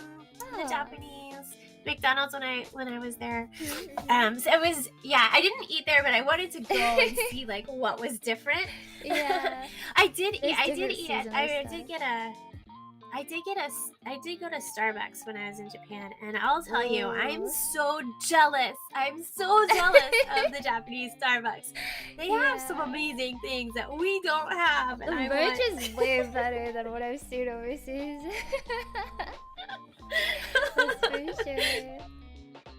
Japanese McDonald's when I was there. So it was I didn't eat there, but I wanted to go and see like what was different. Yeah. I did eat it. I did go to Starbucks when I was in Japan, and I'll tell you, I'm so jealous. I'm so jealous of the Japanese Starbucks. They have some amazing things that we don't have. The merch is way better than what I've seen overseas. That's for sure.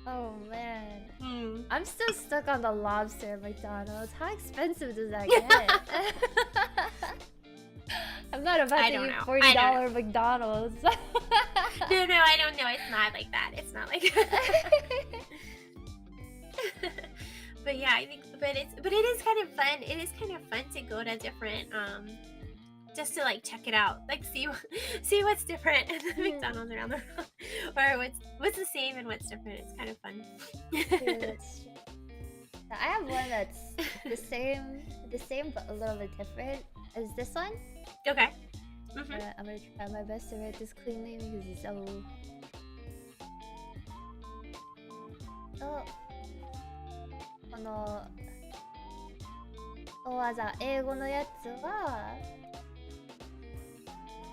Oh man. I'm still stuck on the lobster at McDonald's. How expensive does that get? I'm not about to eat $40 McDonald's. No, I don't know. It's not like that. It's not like But yeah, I think but it is kind of fun. It is kind of fun to go to different just to like check it out. Like see what's different at the McDonald's around the world. Or what's the same and what's different. It's kind of fun. That's true. I have one that's the same but a little bit different as this one. Okay. I'm gonna try my best to write this cleanly because it's so. Oh. このことわざ英語のやつは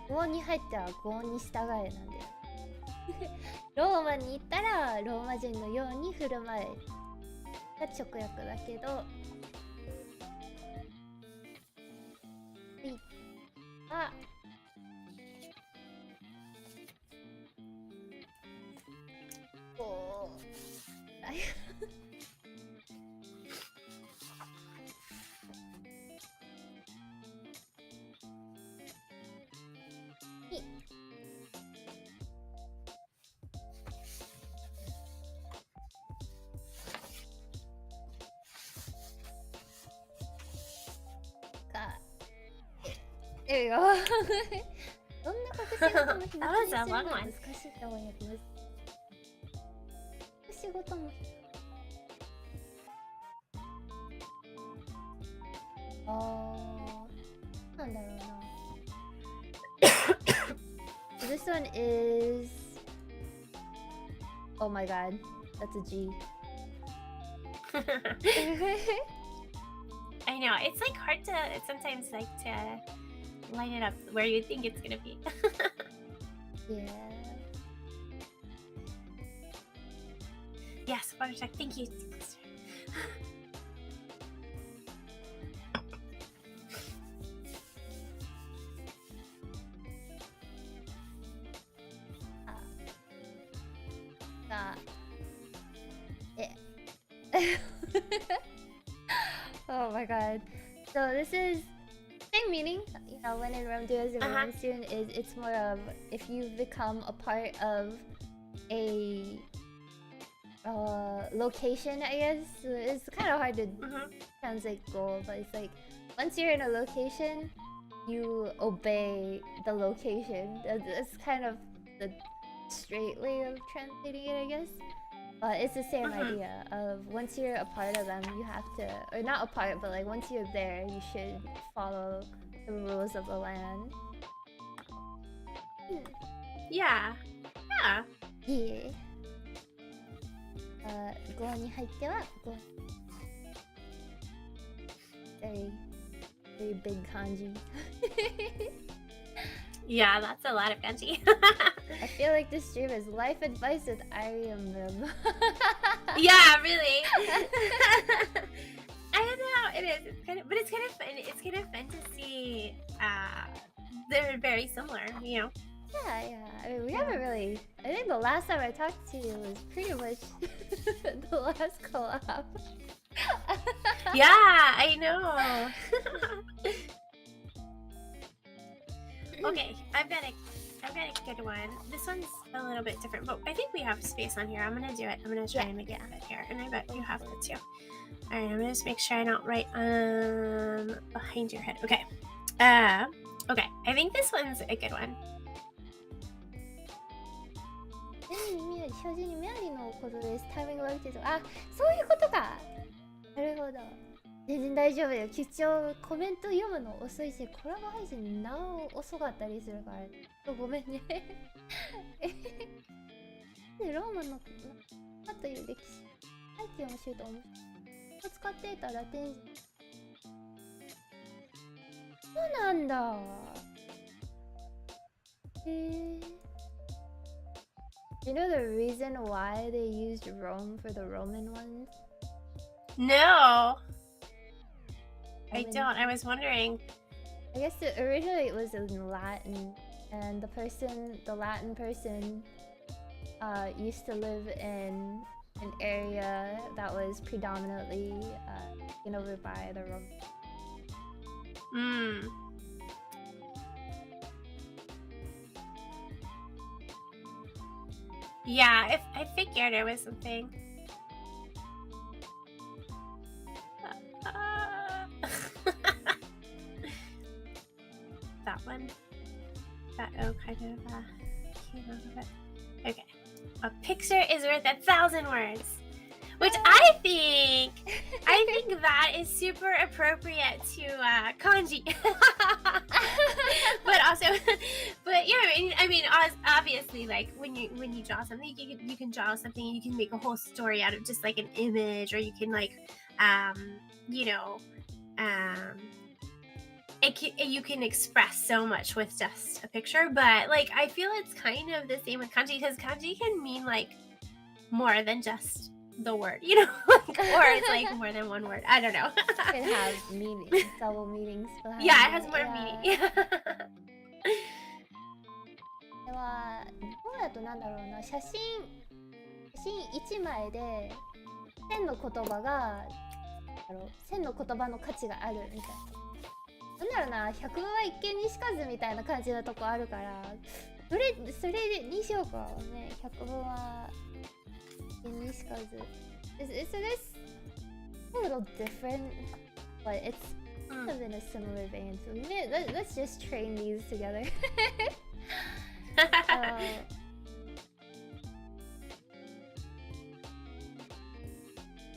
語に入っては語に従えなんだよ。ローマに行ったらローマ人のように振る舞えが直訳だけど、こうThere you go. どんな隠し事も秘密にするのは難しいと思います。隠し事もなんだろうな。So this one is oh my god, that's a G. I know, it's like hard to sometimes like to line it up where you think it's gonna be. Yeah. Yes, water check. Thank you. Oh my god. So this is same meaning, you know, when in Rome do as everyone soon is it's more of if you've become a part of a location, I guess. It's kind of hard to translate goal, but it's like once you're in a location, you obey the location. That's kind of the straight way of translating it, I guess. But it's the same idea of once you're a part of them, you have to, or not a part, but like once you're there, you should follow the rules of the land. Yeah. Yeah. 語に入っては語 very big kanji. Yeah, that's a lot of kanji. I feel like this stream is life advice with Ari and Mim. Yeah, really. I don't know. It is. It's kind of fun. It's kind of fun to see. They're very similar, you know. Yeah. I mean, we haven't really. I think the last time I talked to you was pretty much the last collab. Yeah, I know. Okay, I've got a good one. This one's a little bit different, but I think we have space on here. I'm gonna do it. I'm gonna try and make it fit here, and I bet you have to too. All right, I'm gonna just make sure I don't write behind your head. Okay. Okay. I think this one's a good one. 表示にメアリーのことです。タイミングが悪くて、あ、そういうことか。なるほど。全然大丈夫よ。貴重コメント読むの遅いし、コラボ配信なお遅かったりするから、ごめんね。でローマのという歴史背景を教えた面白い使っていたラテンそうなんだYou know the reason why they used Rome for the Roman ones? No, I don't. I was wondering. I guess originally it was in Latin, and the Latin person, used to live in an area that was predominantly taken over by the Romans. Yeah, if I figured it was something. That one. That O kind of came out of it. Okay. A picture is worth 1,000 words. Which I think that is super appropriate to kanji. But also, but yeah, I mean, obviously, like when you draw something, you can draw something, and you can make a whole story out of just like an image, or you can like, you can express so much with just a picture. But like, I feel it's kind of the same with kanji, because kanji can mean like more than just the word, or it's like more than one word. I don't know. It has meaning, double meanings. Yeah, it has more meaning. ではどうだとなんだろうな、写真1枚で1000の言葉が1000の言葉の価値があるみたいな。なんだろうな、100分は一見にしかずみたいな感じなとこあるから、それにしようかね。100分は一見にしかず。So this a little different, but it's kind of in a similar vein. So let's just train these together.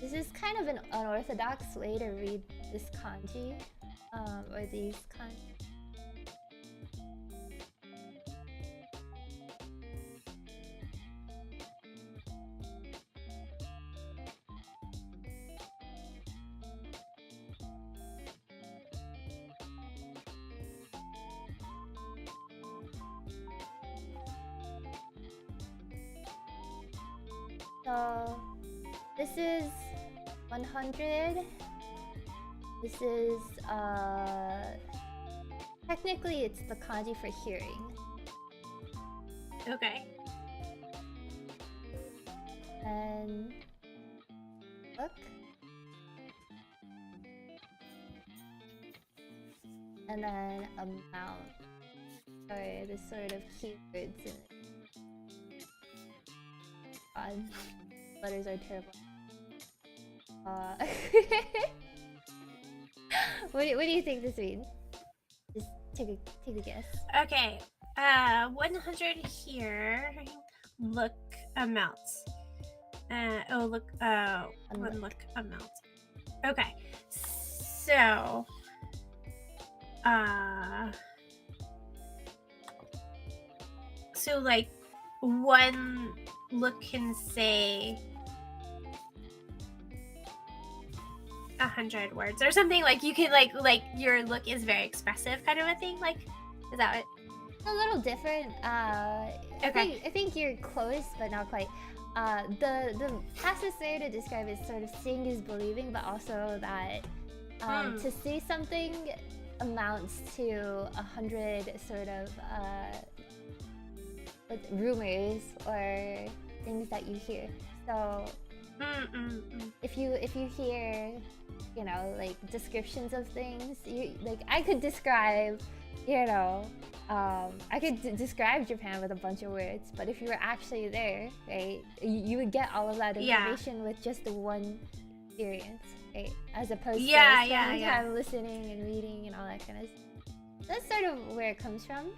This is kind of an unorthodox way to read this kanji, or these kanji. So this is 100. This is technically it's the kanji for hearing. Okay. And look. And then amount. Sorry, the sort of keywords in it. God, letters are terrible. What do you think this means? Just take a guess. Okay. 100 here. Look amount. Look amount. Okay. So so like one look can say 100 words or something. Like you can like your look is very expressive kind of a thing. Like, is that it? A little different. Okay. I think you're close, but not quite. The fastest way to describe it is sort of seeing is believing, but also that to see something amounts to 100 sort of like rumors or things that you hear. So if you hear, like descriptions of things, I could describe, I could describe Japan with a bunch of words, but if you were actually there, right, you would get all of that information with just the one experience, right? As opposed to spending time listening and reading and all that kind of stuff. That's sort of where it comes from.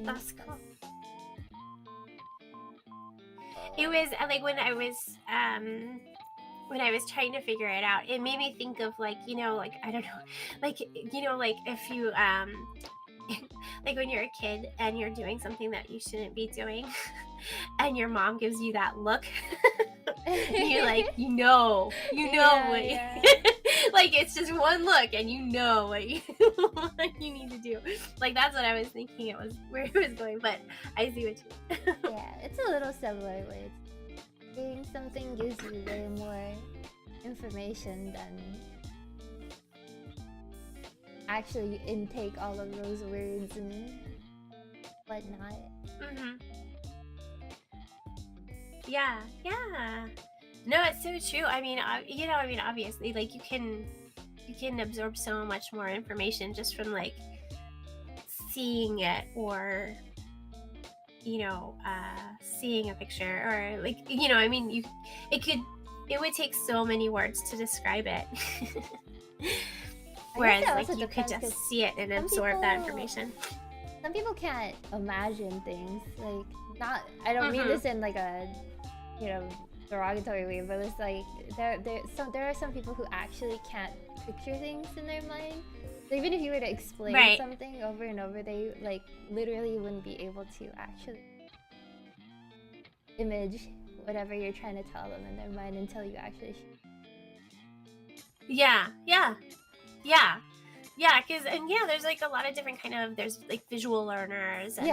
That's cool. It was like when I was trying to figure it out, it made me think of like, like I don't know, like like if you like when you're a kid and you're doing something that you shouldn't be doing, and your mom gives you that look. You're like, what like it's just one look and you know what you need to do. Like that's what I was thinking it was where it was going, but I see what you mean. Yeah, it's a little similar with doing something gives you way more information than actually intake all of those words and whatnot. Yeah. No, it's so true. I mean, obviously, like you can absorb so much more information just from like seeing it or seeing a picture or like it would take so many words to describe it. Whereas like you could just see it and absorb that information. Some people can't imagine things. Like I don't mean this in like a derogatory way, but it's like there are some people who actually can't picture things in their mind. So even if you were to explain something over and over, they like literally wouldn't be able to actually image whatever you're trying to tell them in their mind until you actually there's like a lot of different there's like visual learners and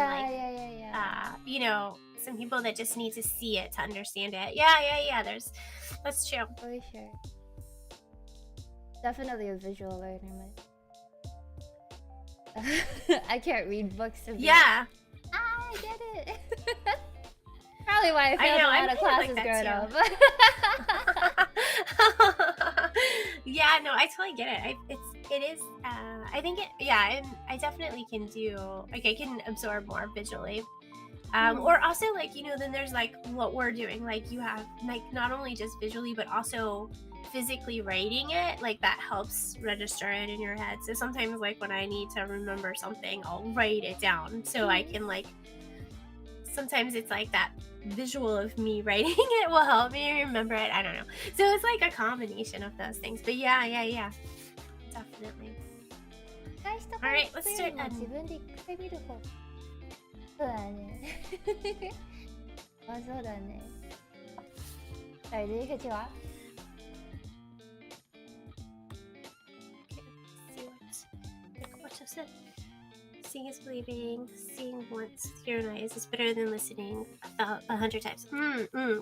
some people that just need to see it to understand it. That's true. For sure. Definitely a visual learner. I can't read books. I get it. Probably why I failed a lot of classes growing up. Yeah, no, I totally get it. It is. I think it. Yeah, and I definitely can do. Like, I can absorb more visually. Or also, like, then there's like what we're doing. Like, you have like not only just visually, but also physically writing it. Like that helps register it in your head. So sometimes, like when I need to remember something, I'll write it down so I can like. Sometimes it's like that visual of me writing it will help me remember it. I don't know. So it's like a combination of those things. But yeah. Definitely. All right, let's start. そうだね。あ、そうだね。はい、で、口は What just said? Seeing is believing. Seeing once with your own eyes is better than listening 100 times.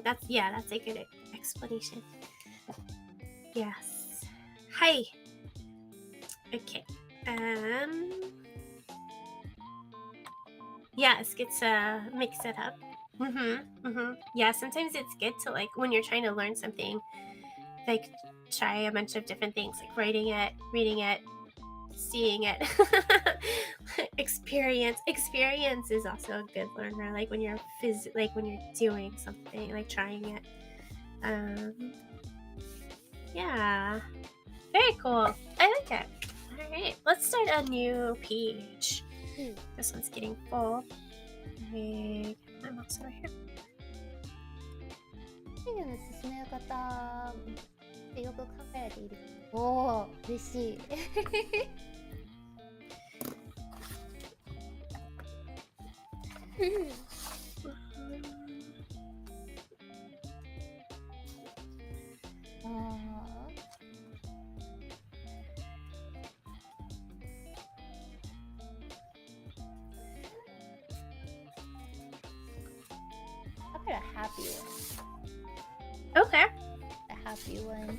That's a good explanation. Yes. Hi. Okay. Yeah, it's good to mix it up. Yeah, sometimes it's good to like when you're trying to learn something, like try a bunch of different things, like writing it, reading it, seeing it. Experience is also a good learner. Like when you're doing something, like trying it. Yeah, very cool. I like it. All right, let's start a new page. This one's getting full. My mouse over here. 授業の進め方ってよく考えられている。おー、嬉しい。A happy one. Okay. A happy one.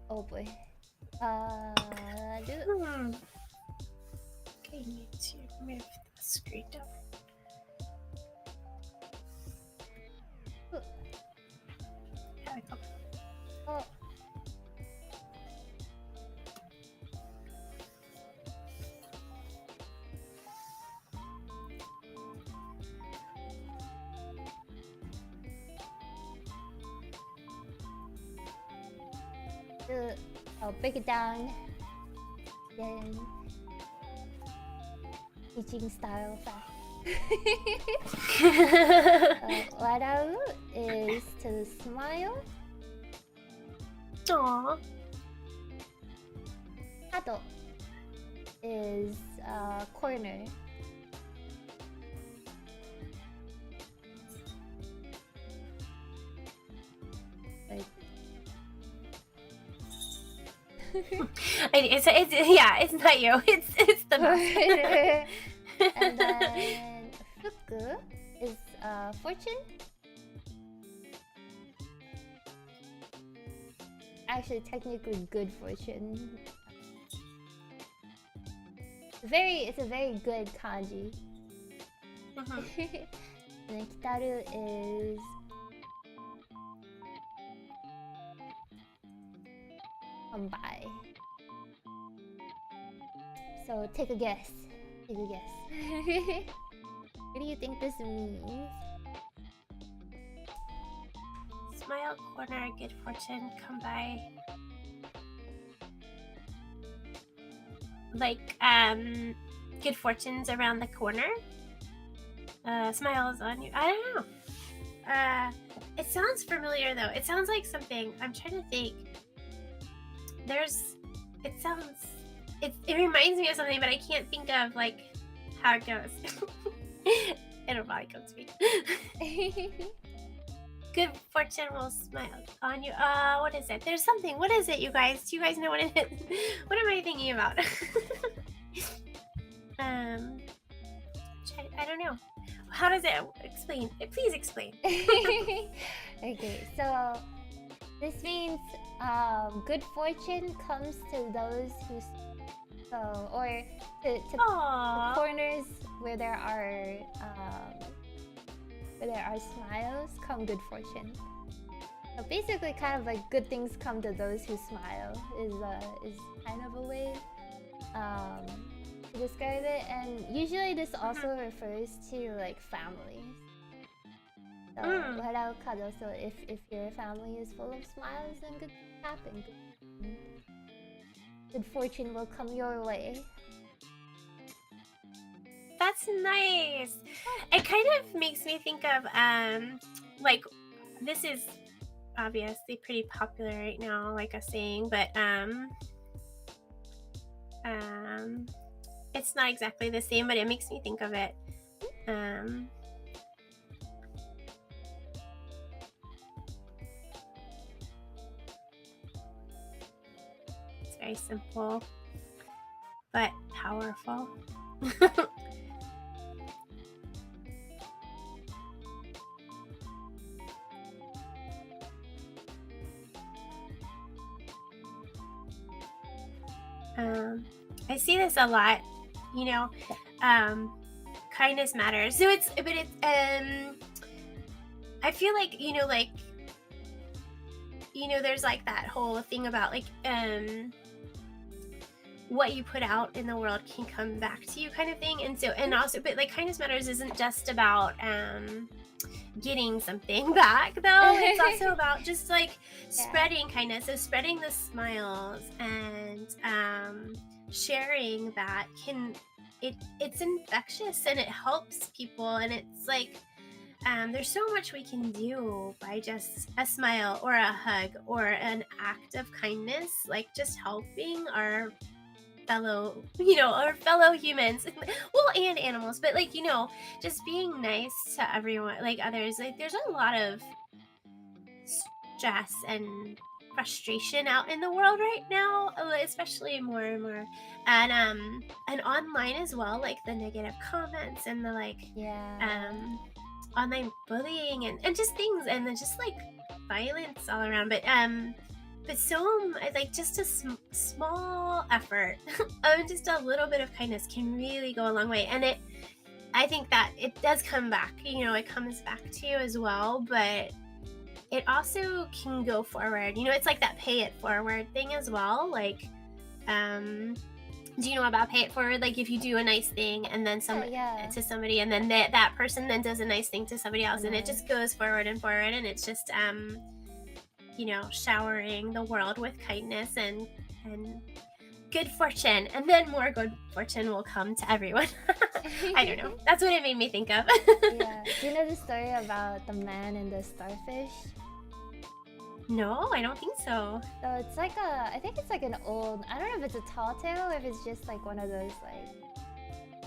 Oh boy. Okay, need to move the screen down. Have a couple I'll break it down. Then teaching style fast. 笑う is to smile. Aww. あと is corner. It's not you. It's the mask. And then fuku is fortune. Actually, technically, good fortune. It's a very good kanji. And then kitaru is come by. So take a guess. Take a guess. What do you think this means? Smile, corner, good fortune, come by. Like, good fortune's around the corner. Smiles on you. I don't know. It sounds familiar though. It sounds like something. I'm trying to think. It reminds me of something, but I can't think of like how it goes. It'll probably come to me. Good fortune will smile on you. What is it? There's something. What is it, you guys? Do you guys know what it is? What am I thinking about? I don't know. How does it explain? Please explain. Okay, so this means good fortune comes to those who or to the corners where there are smiles come good fortune. So basically, kind of like good things come to those who smile is kind of a way to describe it. And usually this also refers to like families. So warau kado. So if your family is full of smiles, then good things happen. Good fortune will come your way. That's nice. It kind of makes me think of like, this is obviously pretty popular right now, like a saying, but it's not exactly the same, but it makes me think of it. It's very simple, but powerful. I see this a lot, you know, kindness matters. So I feel like, there's like that whole thing about like, what you put out in the world can come back to you kind of thing. And also, but like kindness matters isn't just about, getting something back though. It's also about just like spreading kindness. So spreading the smiles and sharing that it's infectious and it helps people, and it's like there's so much we can do by just a smile or a hug or an act of kindness, like just helping our fellow humans, well, and animals, but like, just being nice to everyone, like others. Like there's a lot of stress and frustration out in the world right now, especially more and more, and online as well, like the negative comments and the like online bullying and just things, and then just like violence all around, but so like just a small effort of just a little bit of kindness can really go a long way. And I think that it does come back, it comes back to you as well, but it also can go forward. It's like that pay it forward thing as well. Like, do you know about pay it forward? Like if you do a nice thing and then to somebody, and then that person then does a nice thing to somebody else, and it just goes forward and forward, and it's just showering the world with kindness and good fortune, and then more good fortune will come to everyone. I don't know. That's what it made me think of. Yeah. Do you know the story about the man and the starfish? No, I don't think so. So it's like I think it's like an old, I don't know if it's a tall tale or if it's just like one of those like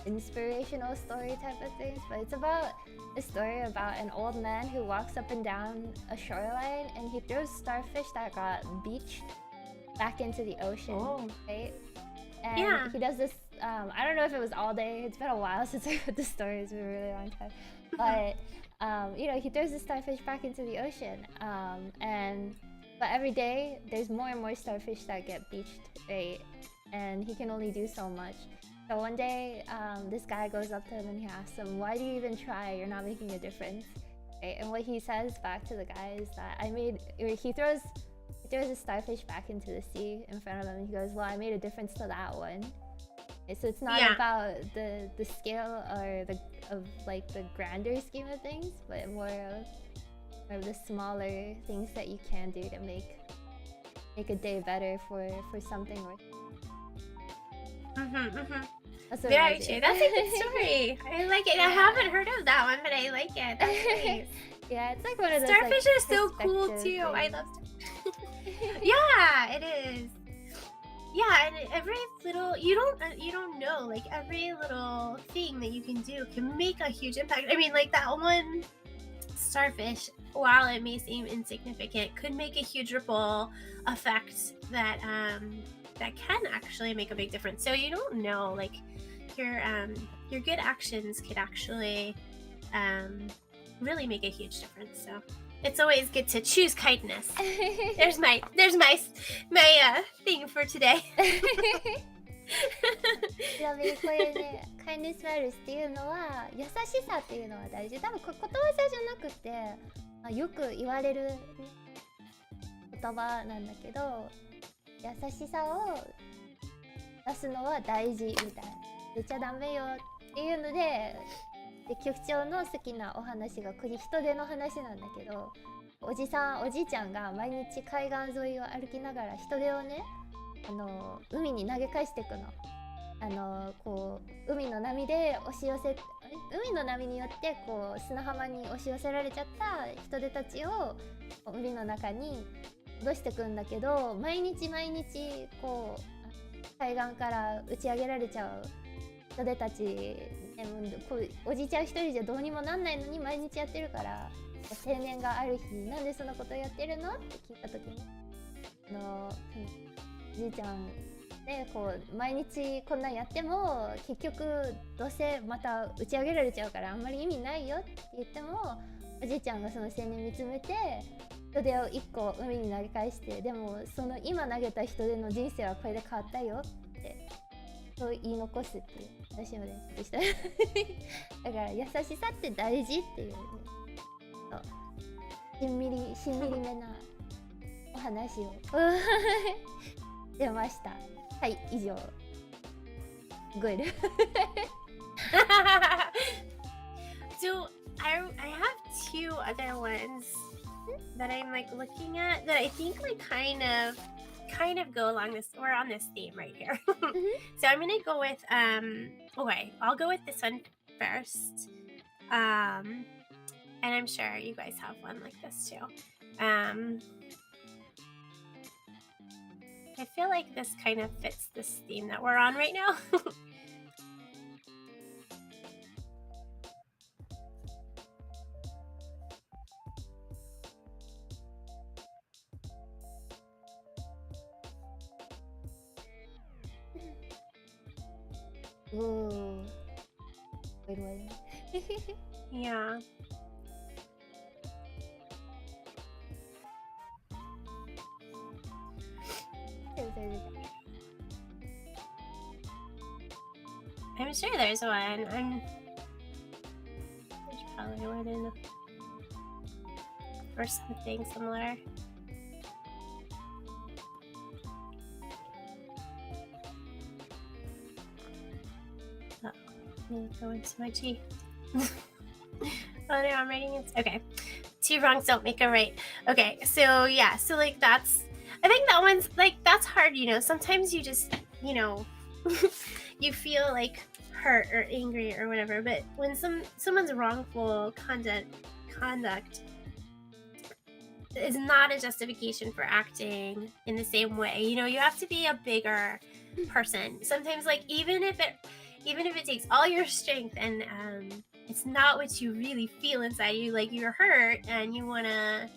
inspirational story type of things, but it's about a story about an old man who walks up and down a shoreline and he throws starfish that got beached back into the ocean, right? And he does this, I don't know if it was all day, it's been a while since I heard the story, it's been a really long time, but he throws the starfish back into the ocean, but every day there's more and more starfish that get beached, right? And he can only do so much. So one day, this guy goes up to him and he asks him, "Why do you even try? You're not making a difference." Right? And what he says back to the guy is that he throws a starfish back into the sea in front of him, and he goes, "Well, I made a difference to that one." So it's not about the scale or the grander scheme of things, but more of the smaller things that you can do to make a day better for something. That's very true. That's a good story. I like it. I haven't heard of that one, but I like it. That's nice. Yeah, it's like one of those. Starfish are so cool too. I love starfish. Yeah, it is. Yeah, and every little you don't know, like every little thing that you can do can make a huge impact. I mean, like that one starfish, while it may seem insignificant, could make a huge ripple effect that can actually make a big difference. So you don't know, like your good actions could actually really make a huge difference. So it's always good to choose kindness. There's my thing for today. ちなみにこれね、kindness matters っていうのは優しさっていうのは大事。多分ことわざじゃなくて、よく言われる言葉なんだけど、優しさを出すのは大事みたいな。出ちゃダメよっていうので、局長の好きなお話が人手の話なんだけど、おじいちゃんが毎日海岸沿いを歩きながら人手をね、海に投げ返していくの。海の波で海の波によって砂浜に押し寄せられちゃった人手たちを海の中に戻していくんだけど、毎日海岸から打ち上げられちゃう人手たち、おじいちゃん一人じゃどうにもなんないのに毎日やってるから、青年がある日なんでそんなことやってるのって聞いた時におじいちゃんで毎日こんなんやっても結局どうせまた打ち上げられちゃうからあんまり意味ないよって言っても、おじいちゃんがその青年見つめて人手を1個海に投げ返して、でもその今投げた人手の人生はこれで変わったよってそう言い残すっていう私も練習しただから優しさって大事っていうね、しんみりめなお話を出ました。はい、以上。ゴエル。So I have two other ones that I'm like looking at that I think like kind of go along this. We're on this theme right here. So I'm gonna go with okay, I'll go with this one first. And I'm sure you guys have one like this too. I feel like this kind of fits this theme that we're on right now. Ooh. Good one. Yeah. I'm sure there's one. There's probably one in or something similar. Oh, I'm gonna go into my tea. Oh no, I'm writing it. Okay. two wrongs don't make a right. Okay, so yeah, so like that's, I think that one's like, that's hard, you know. Sometimes you just, you know, you feel like hurt or angry or whatever, but when someone's wrongful conduct is not a justification for acting in the same way. You know, you have to be a bigger person. Sometimes, like, even if it takes all your strength and it's not what you really feel inside you, like you're hurt and you want to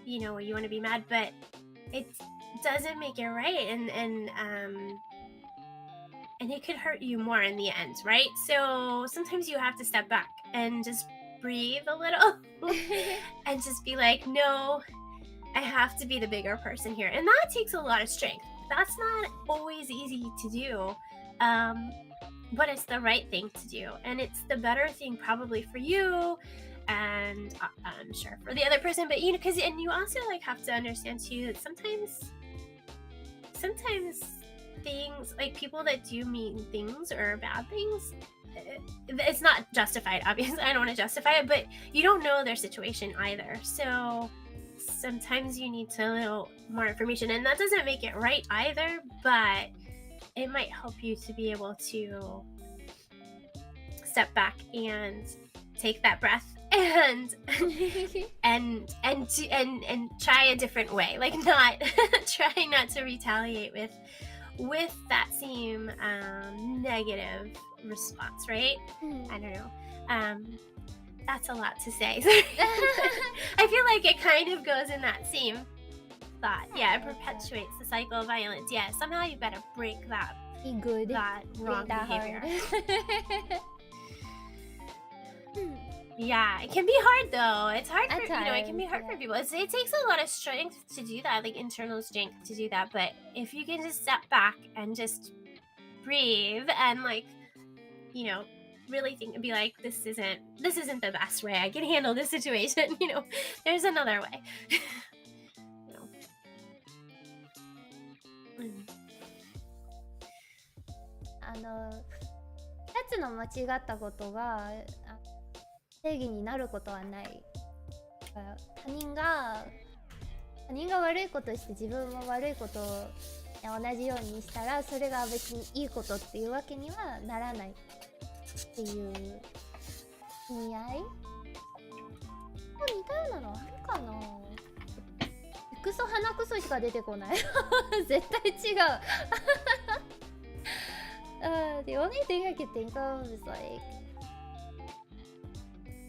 you know, you want to be mad, but it doesn't make it right, and it could hurt you more in the end, right? So sometimes you have to step back and just breathe a little and just be like, no, I have to be the bigger person here. And that takes a lot of strength. That's not always easy to do, but it's the right thing to do, and it's the better thing probably for you, and I'm sure for the other person. But you know, because, and you also like have to understand too that sometimes things, like people that do mean things or bad things, it's not justified, obviously. I don't want to justify it, but you don't know their situation either, so sometimes you need to know more information, and that doesn't make it right either, but it might help you to be able to step back and take that breath and try a different way, like not try not to retaliate with that same negative response, right? I don't know. That's a lot to say. I feel like it kind of goes in that same thought. Yeah, it perpetuates the cycle of violence. Yeah, somehow you better break that wrong behavior. Yeah, it can be hard though. It's hard for, you know, it can be hard for people. It takes a lot of strength to do that, like internal strength to do that. But if you can just step back and just breathe and, like, you know, really think and be like, this isn't the best way I can handle this situation. You know, there's another way. You know. つの間違ったことが正義になることはない。他人が悪いことして自分も悪いことを同じようにしたら、それが別にいいことっていうわけにはならないっていう意味合い。似たようなのあるかな。クソ鼻クソしか出てこない。絶対違う。The only thing I could think of is like,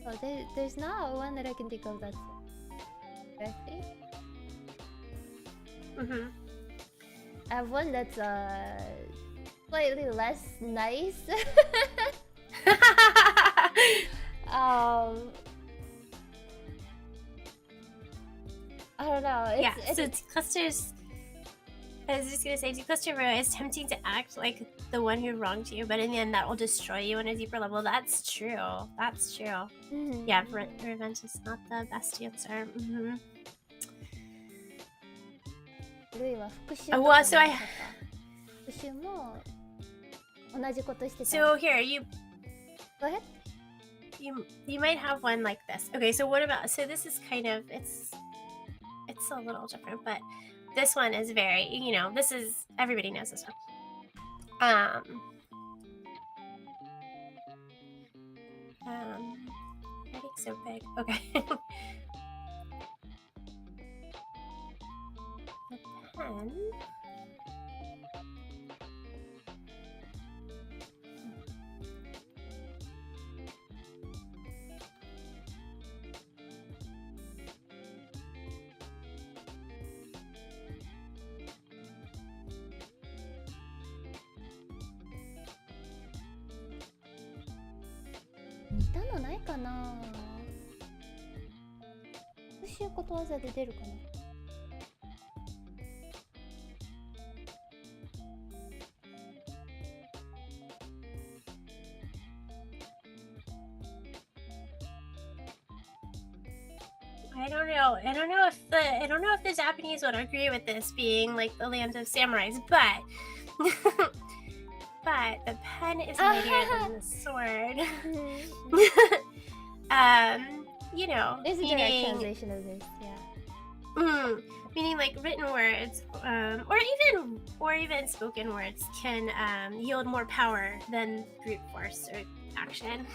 oh, there's not one that I can think of that's correctly. I have one that's slightly less nice. I don't know. So clusters. I was just gonna say, decluster is tempting to act like the one who wronged you, but in the end, that will destroy you on a deeper level. That's true. That's true. Yeah, revenge is not the best answer. Well, so So here, you. Go ahead. You might have one like this. Okay, so what about? So this is kind of it's a little different, but. This one is very, you know, this is, everybody knows this one. Writing so big. Okay. The pen. I don't know if the Japanese would agree with this being like the land of samurais, but but the pen is mightier than the sword. you know, There's a direct translation of this, yeah. Meaning like written words, or even spoken words can yield more power than brute force or action.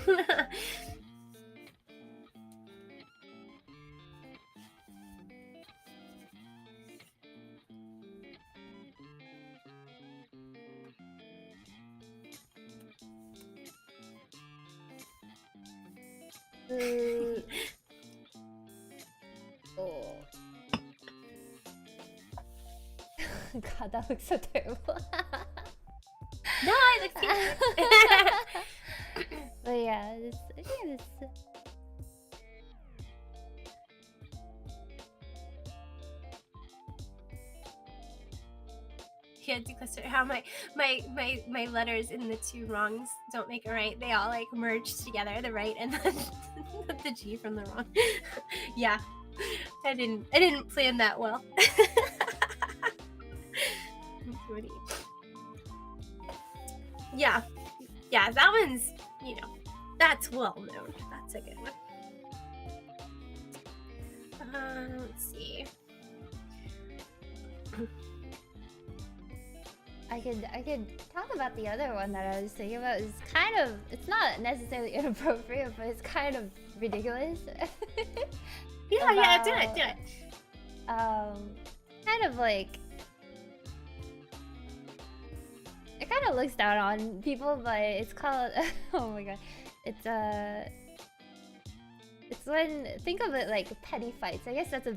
God, that looks so terrible. No, it looks cute. But yeah, this. Yeah, decluster. How my letters in the two wrongs don't make a right. They all like merge together, the right and the G from the wrong. Yeah, I didn't plan that well. Yeah, that one's, you know, that's well known. That's a good one. Let's see. I could talk about the other one that I was thinking about. It's not necessarily inappropriate, but it's kind of ridiculous. Yeah, do it. Kind of like, it kind of looks down on people, but it's called, oh my god, it's when, think of it like petty fights. I guess that's a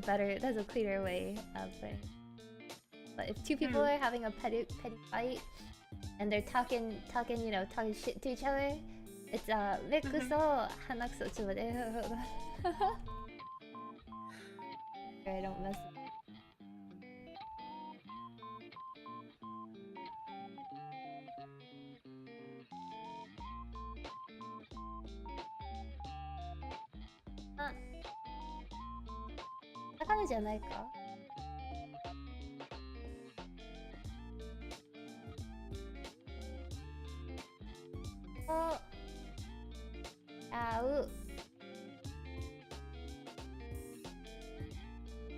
cleaner way of putting it. But if two people are having a petty fight and they're talking shit to each other, it's mekuso hanakso chubade. I don't mess with Takano じゃないか? Oh. Ow.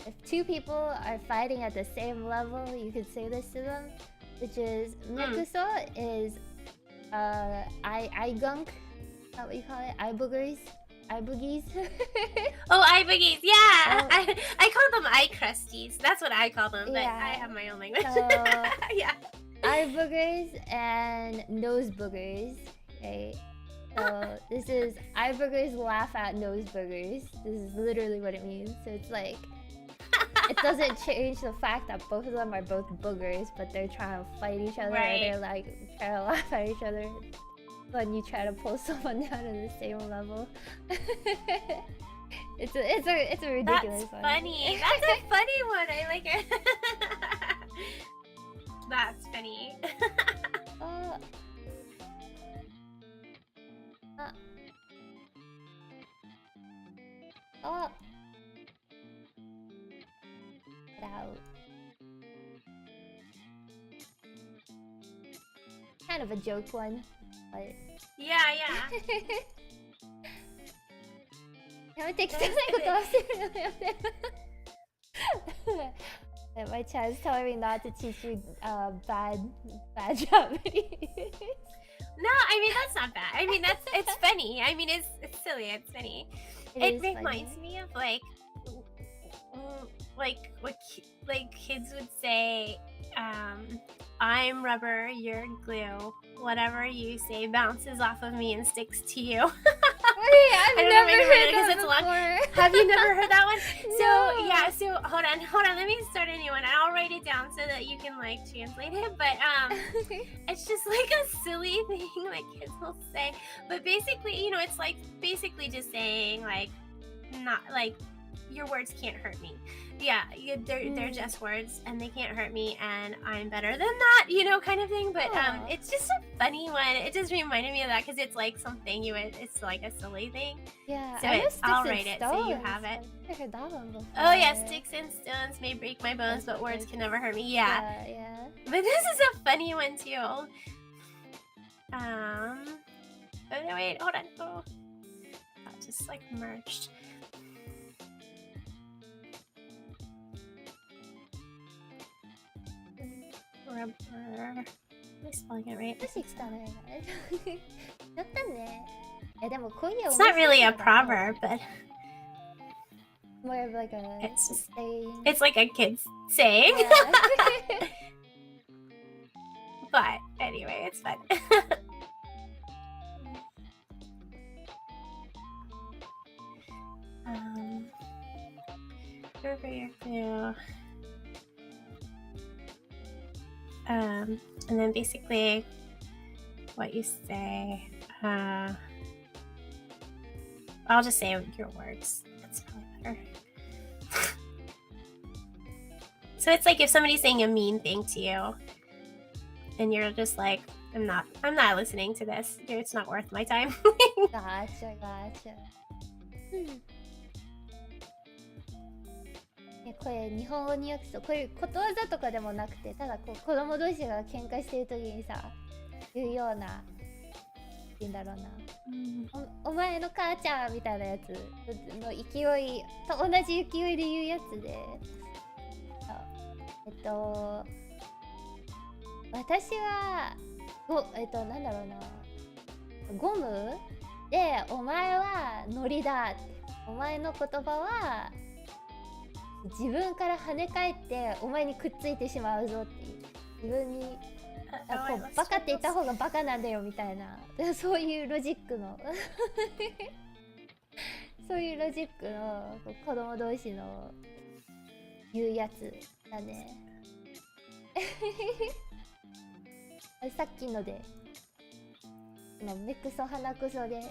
If two people are fighting at the same level, you could say this to them, which is mekuso is eye gunk. Is that what you call it? Eye boogers? Eye boogies? Oh, eye boogies, yeah! I call them eye crusties. That's what I call them, but I have my own language. So, yeah. Eye boogers and nose boogers. Okay, so this is eye boogers laugh at nose boogers. This is literally what it means. So it's like, it doesn't change the fact that both of them are both boogers, but they're trying to fight each other, right. Or they're like trying to laugh at each other when you try to pull someone down to the same level. It's a ridiculous one. That's funny. That's a funny one. I like it. That's funny. Oh. Out. Kind of a joke one, but yeah. やめて汚いことはしてるのやめて My child is telling me not to teach you bad Japanese. No, I mean that's not bad. I mean it's funny. I mean it's silly. It's funny. It reminds me of like what kids would say. I'm rubber, you're glue. Whatever you say bounces off of me and sticks to you. Wait, I've never heard that before. Have you never heard that one? No. So hold on. Let me start a new one. I'll write it down so that you can like translate it. But it's just like a silly thing like kids will say. But basically, you know, it's like basically just saying like, not like your words can't hurt me. Yeah, they're just words and they can't hurt me and I'm better than that, you know, kind of thing. But it's just a funny one. It just reminded me of that because it's like something it's like a silly thing. Yeah, so I'll write it so you have it. I heard that one before. Oh yeah, sticks and stones may break my bones, but words can never hurt me. Yeah. But this is a funny one too. Oh no, wait, hold on. Oh, just like merged. Rubber. Am I spelling it right? It's not really a proverb, but more of like a it's just saying. It's like a kid's saying. Yeah. But anyway, it's fun. And then basically what you say, I'll just say your words. That's probably better. So it's like if somebody's saying a mean thing to you and you're just like, I'm not listening to this. It's not worth my time. Gotcha. これ日本語に訳すとこういうことわざとかでもなくて、ただこう子供同士が喧嘩してる時にさ言うような、言うんだろうな、お前の母ちゃんみたいなやつの勢いと同じ勢いで言うやつで、私はなんだろうな、ゴムでお前はノリだって、お前の言葉は自分から跳ね返ってお前にくっついてしまうぞっていう、自分にこうバカって言った方がバカなんだよみたいな、そういうロジックのそういうロジックの子供同士の言うやつだね。さっきので目くそ鼻くそで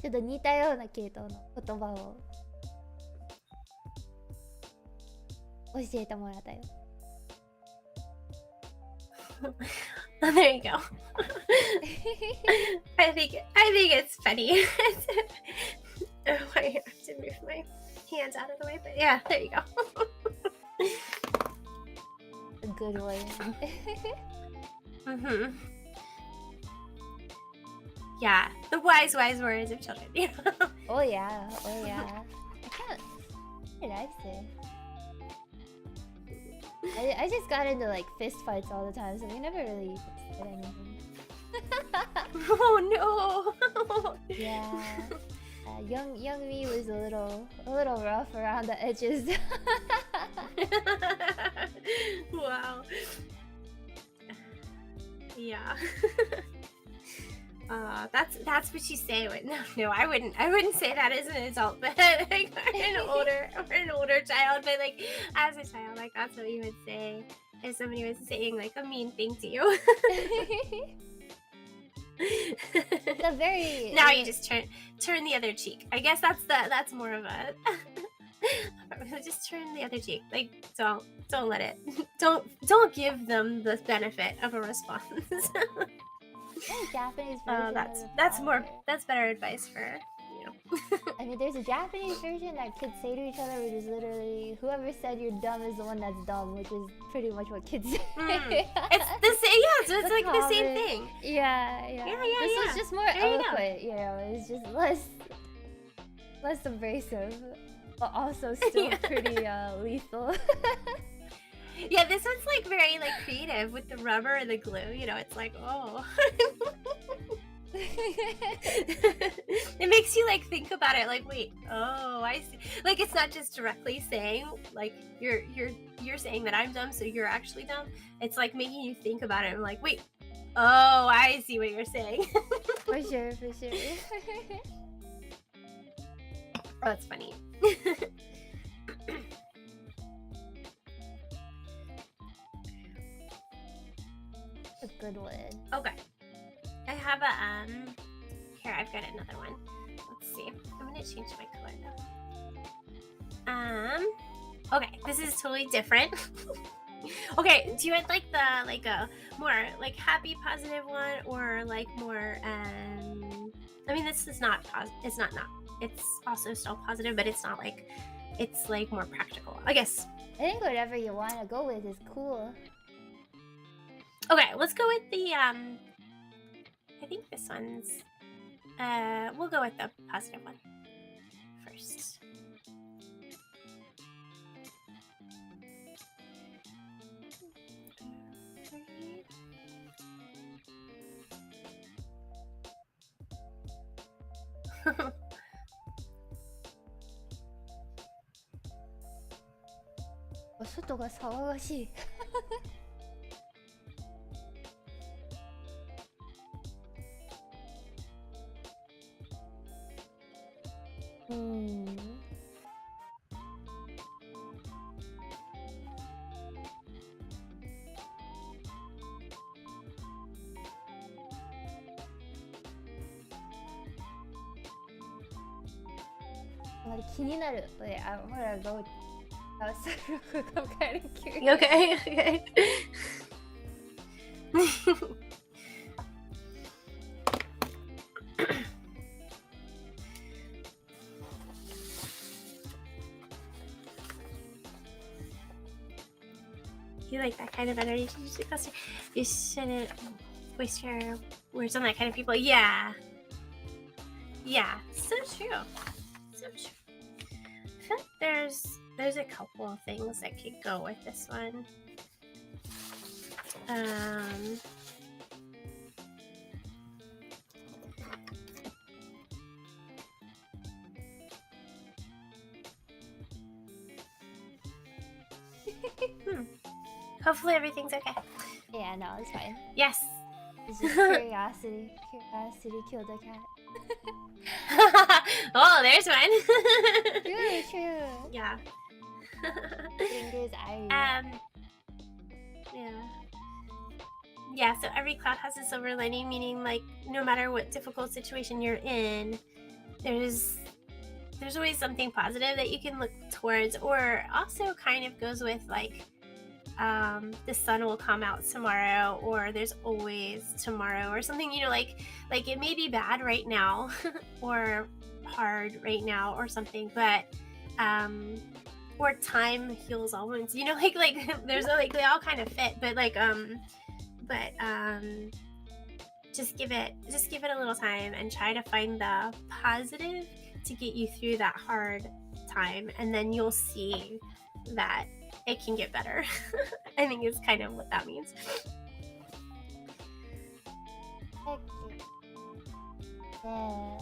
ちょっと似たような系統の言葉を教えてもらったよ。Oh, there you go. I think it's funny. Oh, I have to move my hands out of the way, but yeah, there you go. A good one. Yeah, the wise words of children. You know? Oh yeah. I can't. What did I say? I just got into like fist fights all the time, so we never really did anything. Oh no! Yeah, young me was a little rough around the edges. Wow. Yeah. That's what you say. No, I wouldn't say that as an adult, but like an older child. But like as a child, like that's what you would say if somebody was saying like a mean thing to you. The very now you just turn the other cheek. I guess that's more of a just turn the other cheek. Like don't let it don't give them the benefit of a response. Japanese version. That's better advice for you know. I mean, there's a Japanese version that kids say to each other, which is literally whoever said you're dumb is the one that's dumb, which is pretty much what kids say. It's the same. Yeah, so it's like the same thing. Yeah. This was just more eloquent. You know, it's just less abrasive, but also still pretty lethal. Yeah, this one's like very like creative with the rubber and the glue. You know, it's like oh, it makes you like think about it. Like wait, oh, I see. Like it's not just directly saying like you're saying that I'm dumb, so you're actually dumb. It's like making you think about it. And like wait, oh, I see what you're saying. For sure. Oh, that's funny. A good one. Okay. I have a here I've got another one. Let's see. I'm gonna change my color now. Okay, this is totally different. Okay, do you want like a more like happy positive one or like more I mean this is not it's not it's also still positive, but it's not like it's like more practical. I guess. I think whatever you want to go with is cool. Okay, let's go with the I think this one's we'll go with the positive one first. Oh, 外が騒がしい。気になる。Wait, I'm gonna go outside real quick. I'm kind of curious. Okay, okay. You like that kind of energy? You shouldn't waste your words on that kind of people. Yeah. Yeah, so true. So true. I feel like there's a couple of things that could go with this one. Hopefully everything's okay. Yeah, no, it's fine. Yes. It's just curiosity. Curiosity killed the cat. Oh, there's one. True. Yeah. Fingers eye. Yeah. Yeah, so every cloud has a silver lining, meaning like no matter what difficult situation you're in, there's always something positive that you can look towards, or also kind of goes with like the sun will come out tomorrow, or there's always tomorrow, or something, you know, like it may be bad right now or hard right now or something, but or time heals all wounds, you know, like there's like they all kind of fit, but just give it a little time and try to find the positive to get you through that hard time, and then you'll see that it can get better. I think is kind of what that means. Yeah.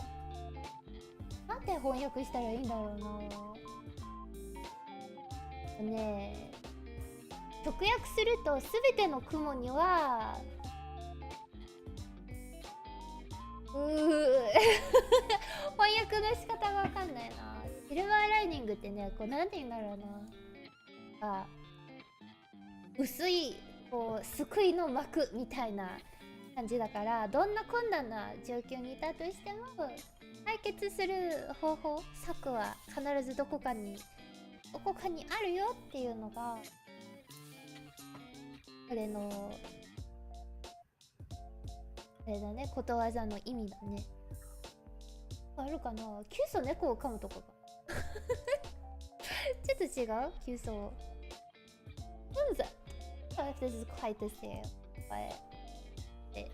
なんて翻訳したらいいんだろうな。ねえ、直訳するとすべての雲には翻訳の仕方がわかんないな。シルバーライニングってね、こうなんて言うんだろうな。薄いこう救いの幕みたいな感じだから、どんな困難な状況にいたとしても解決する方法、策は必ずどこかにあるよっていうのがこれのあれだね、ことわざの意味だね。あるかな。キュウソ猫を噛むとこがちょっと違う。キュウソWhat is that? I don't know if this is quite the same, but it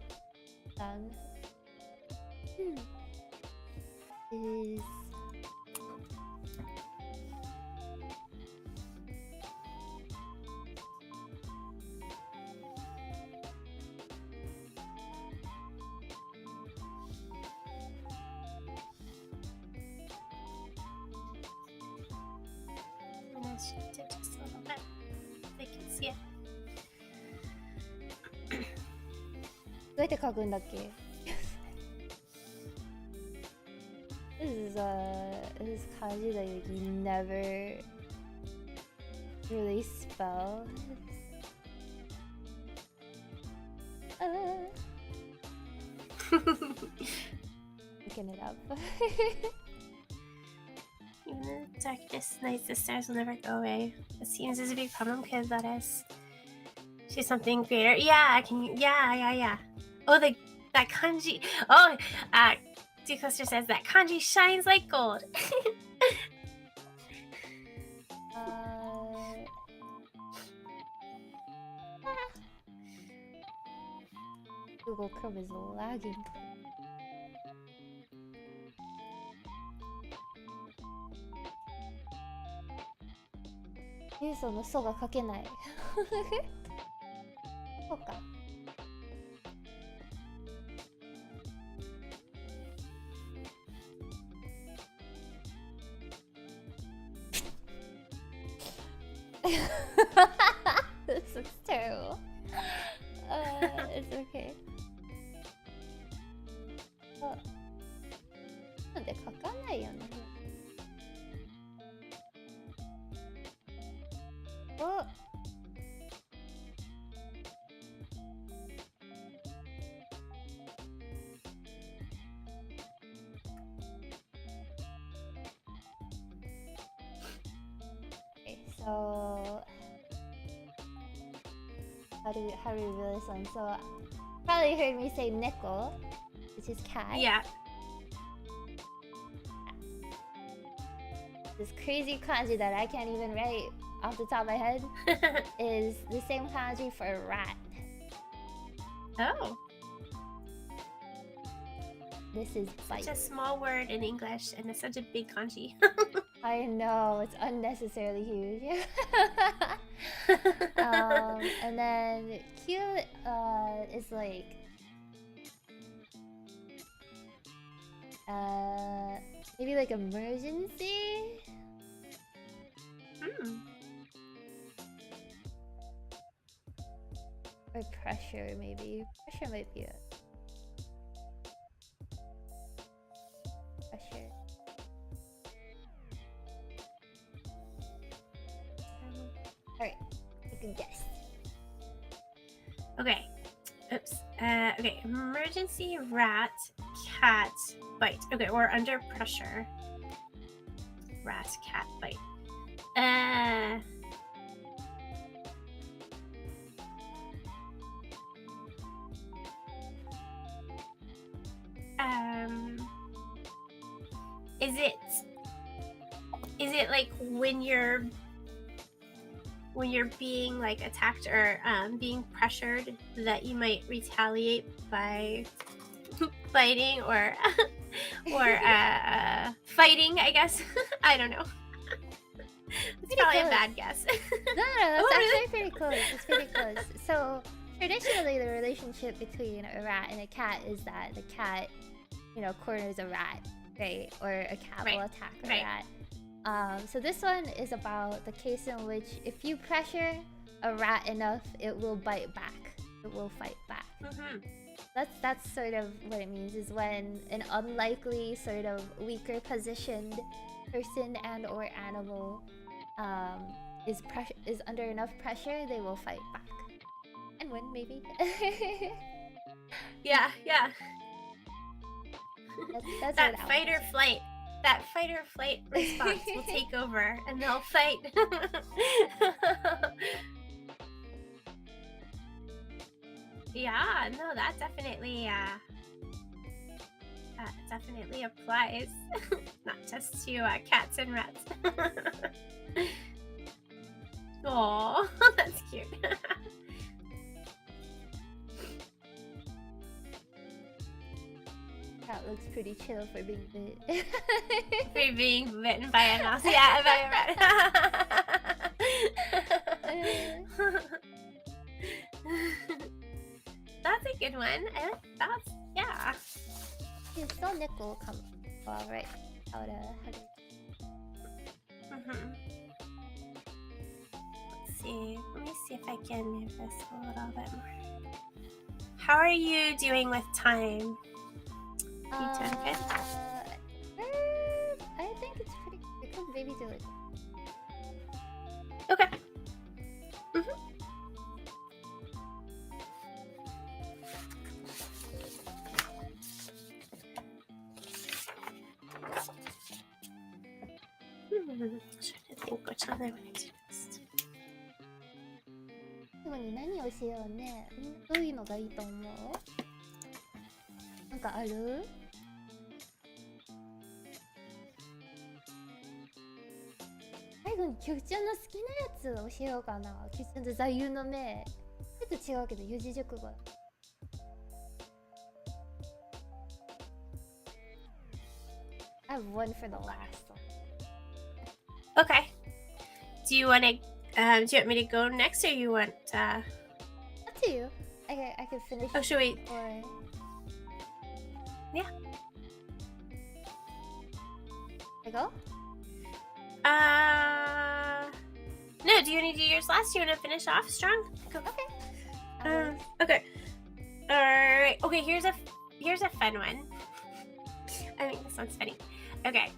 is I'm gonna shift it just a little bit. They can see it. どうやって書くんだっけ？This is kanji that you never really spell. Looking it up. Even in the darkest nights, the stars will never go away. It seems as if you come que that is. She's something greater. Yeah, yeah. Oh, that kanji. Oh, Decoaster says that kanji shines like gold. Google Chrome is lagging. ユウソのソが書けない。そうか。This looks terrible. It's okay. なんで書かないよね。お。Okay, so how do we reveal this one? So probably heard me say neko, which is cat. Yeah. This crazy kanji that I can't even write off the top of my head is the same kanji for rat. Oh. This is bite. Such a small word in English and it's such a big kanji. I know, it's unnecessarily huge. And then Q is like maybe like emergency. Or pressure, maybe. Pressure might be it. Pressure. Alright, you can guess. Okay. Oops. Okay. Emergency rat, cat, bite. Okay, we're under pressure. Rat, cat, bite. Is it like when you're being like attacked or being pressured that you might retaliate by biting or fighting, I guess. I don't know. It's probably close. A bad guess. No, that's actually pretty close. It's pretty close. So traditionally the relationship between a rat and a cat is that the cat, corners a rat, right? Or a cat will attack a rat. So this one is about the case in which if you pressure a rat enough, it will bite back. It will fight back. That's sort of what it means, is when an unlikely sort of weaker positioned person and or animal is under enough pressure, they will fight back and win, maybe. Yeah. That's that fight or flight. That fight or flight response will take over and they'll fight. Yeah, no, that definitely applies. Not just to cats and rats. Oh, that's cute. Cat looks pretty chill for being bit. For being bitten by a mouse. Yeah, by a rat. That's a good one. That's, yeah. You saw Nickel come. All right. How to Let's see. Let me see if I can move this a little bit more. How are you doing with time? You doing good? I think it's pretty. We could maybe do it. Okay. I'm trying to think which one I want to do next. でも何をしようね。どういうのがいいと思う？なんかある？最後にキュウちゃんの好きなやつ教えようかな。キュウちゃんと座右の銘。ちょっと違うけど四字熟語。I have one for the last one. Okay. Do you want to Do you want me to go next, or you want? Up to you. I can finish. Oh, should we? Or... Yeah. I go? No. Do you want to do yours last? Do you want to finish off strong? Go. Okay. Okay. All right. Okay. Here's a fun one. I think this one's funny. Okay.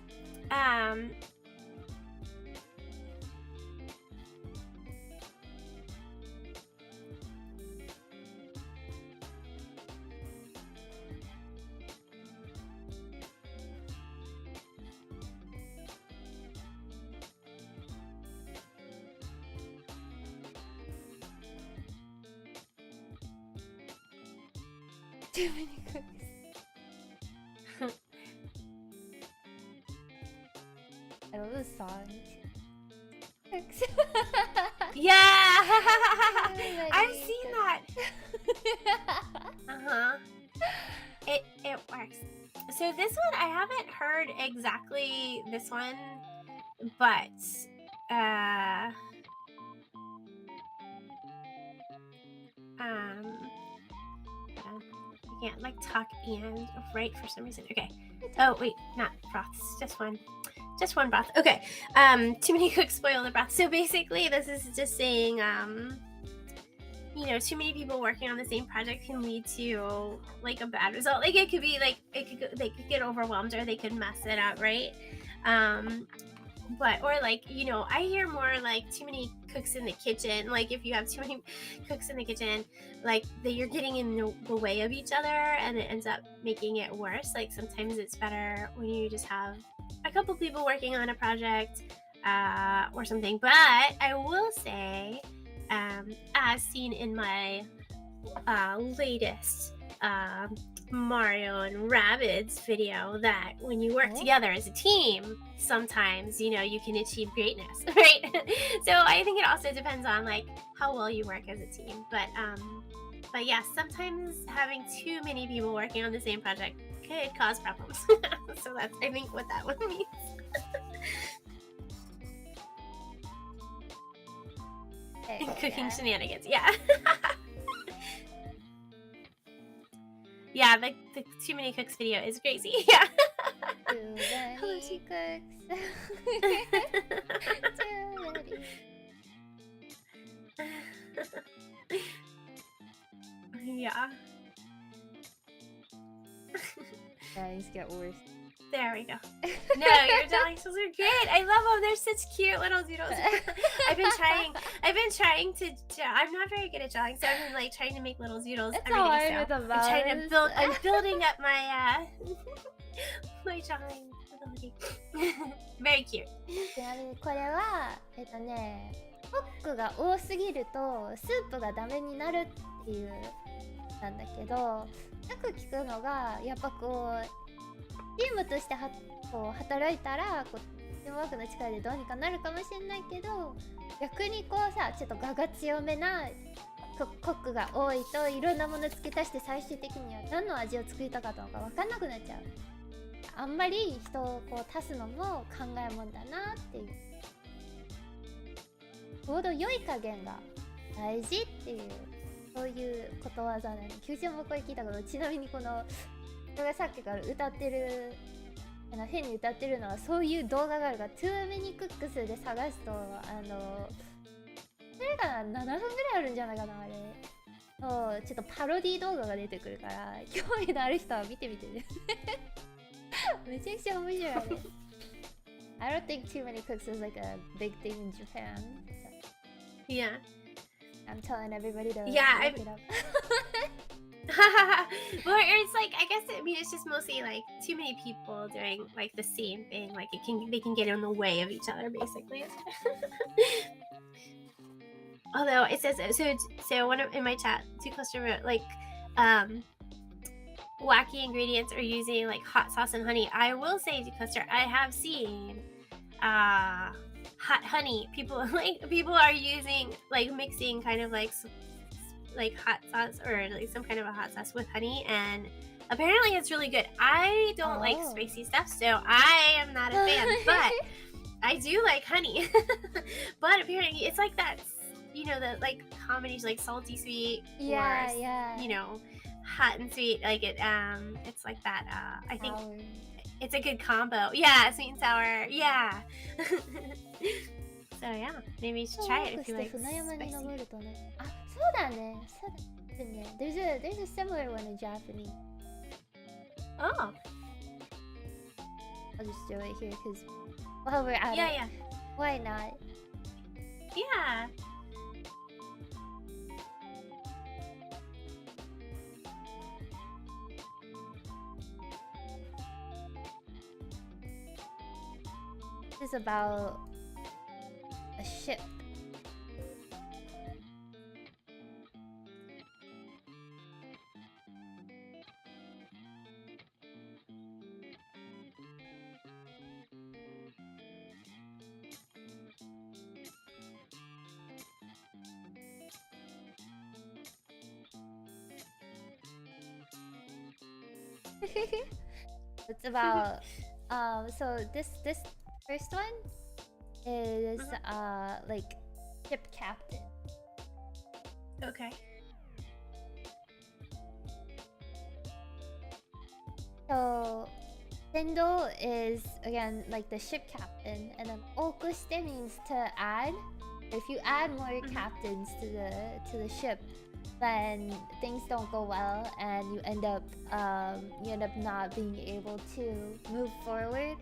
Too many cooks. I love the song. Cooks. Yeah, I've seen that. It works. So this one, I haven't heard exactly this one, but I can't like talk and write for some reason. Okay. Oh wait, not broths, just one broth. Okay. Too many cooks spoil the broth. So basically, this is just saying, too many people working on the same project can lead to like a bad result. Like it could be like they could get overwhelmed, or they could mess it up, right? But or like I hear more like too many cooks in the kitchen. Like if you have too many cooks in the kitchen, like that you're getting in the way of each other, and it ends up making it worse. Like sometimes it's better when you just have a couple people working on a project or something. But I will say, as seen in my latest Mario and Rabbids video, that when you work together as a team, sometimes you can achieve greatness, right? So I think it also depends on like how well you work as a team. But yeah, sometimes having too many people working on the same project could cause problems. So that's, I think, what that one means. Cooking shenanigans, yeah. Yeah, the too many cooks video is crazy. Yeah. Too many cooks. Too many. Yeah. Things get worse. There we go. No, your dinosaurs are great. I love them. They're such cute little doodles. I've been trying to. I'm not very good at drawing, so I've been like trying to make little doodles every day. So I'm trying to build. I'm building up my my drawing ability. Very cute. ちなみにこれはコックが多すぎるとスープがダメになるっていうなんだけど、よく聞くのがやっぱこうチームとしてこう働いたらこうチームワークの力でどうにかなるかもしれないけど、逆にこうさちょっと我が強めなコックが多いといろんなもの付け足して最終的には何の味を作りたかったのか分かんなくなっちゃう。あんまり人をこう足すのも考えもんだなっていう。ちょうど良い加減が大事っていうそういうことわざなの。キュウちゃんもこれ聞いたこと。ちなみにこの人がさっきから歌ってる変に歌ってるのはそういう動画があるから Too Many Cooks で探すとそれが7分ぐらいあるんじゃないかなあれ。そうちょっとパロディ動画が出てくるから興味のある人は見てみてね。めちゃくちゃ面白いあれ。I don't think Too Many Cooks is like a big thing in Japan. So. Yeah. I'm telling everybody to look it up. Well, it's like it's just mostly like too many people doing like the same thing. Like they can get in the way of each other, basically. Although it says so one of in my chat, Too Cluster wrote like wacky ingredients are using like hot sauce and honey. I will say, Too Cluster, I have seen hot honey. People are using like mixing kind of like hot sauce or like some kind of a hot sauce with honey, and apparently it's really good. I don't like spicy stuff, so I am not a fan. I do like honey, but apparently it's like that, you know, the like combination, like salty sweet, Yeah, or yeah. you know, hot and sweet. Like it's like that. I think Sour. it's a good combo. Yeah, sweet and sour. Yeah. So yeah, maybe you should try it if you like 船山に spicy. 登るとね。あ、そうだね。そうだね。There's a similar one in Japanese. Oh. I'll just do it here because while we're at Yeah, it, yeah, why not? yeah. This is about a ship. It's about so this first one is like ship captain. Okay. So Sendo is again like the ship captain, and then okushite means to add. If you add more captains to the ship, then things don't go well, and you end up not being able to move forward.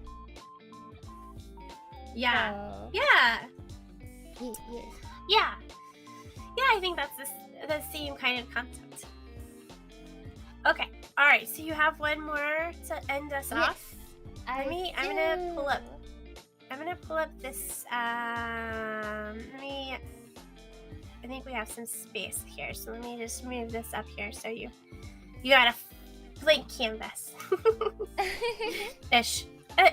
Yeah. So, Yeah. yeah. Yeah. Yeah, I think that's the same kind of concept. Okay. All right. So you have one more to end us off. I'm gonna pull up this. I think we have some space here, so let me just move this up here so you got a blank canvas. Ish.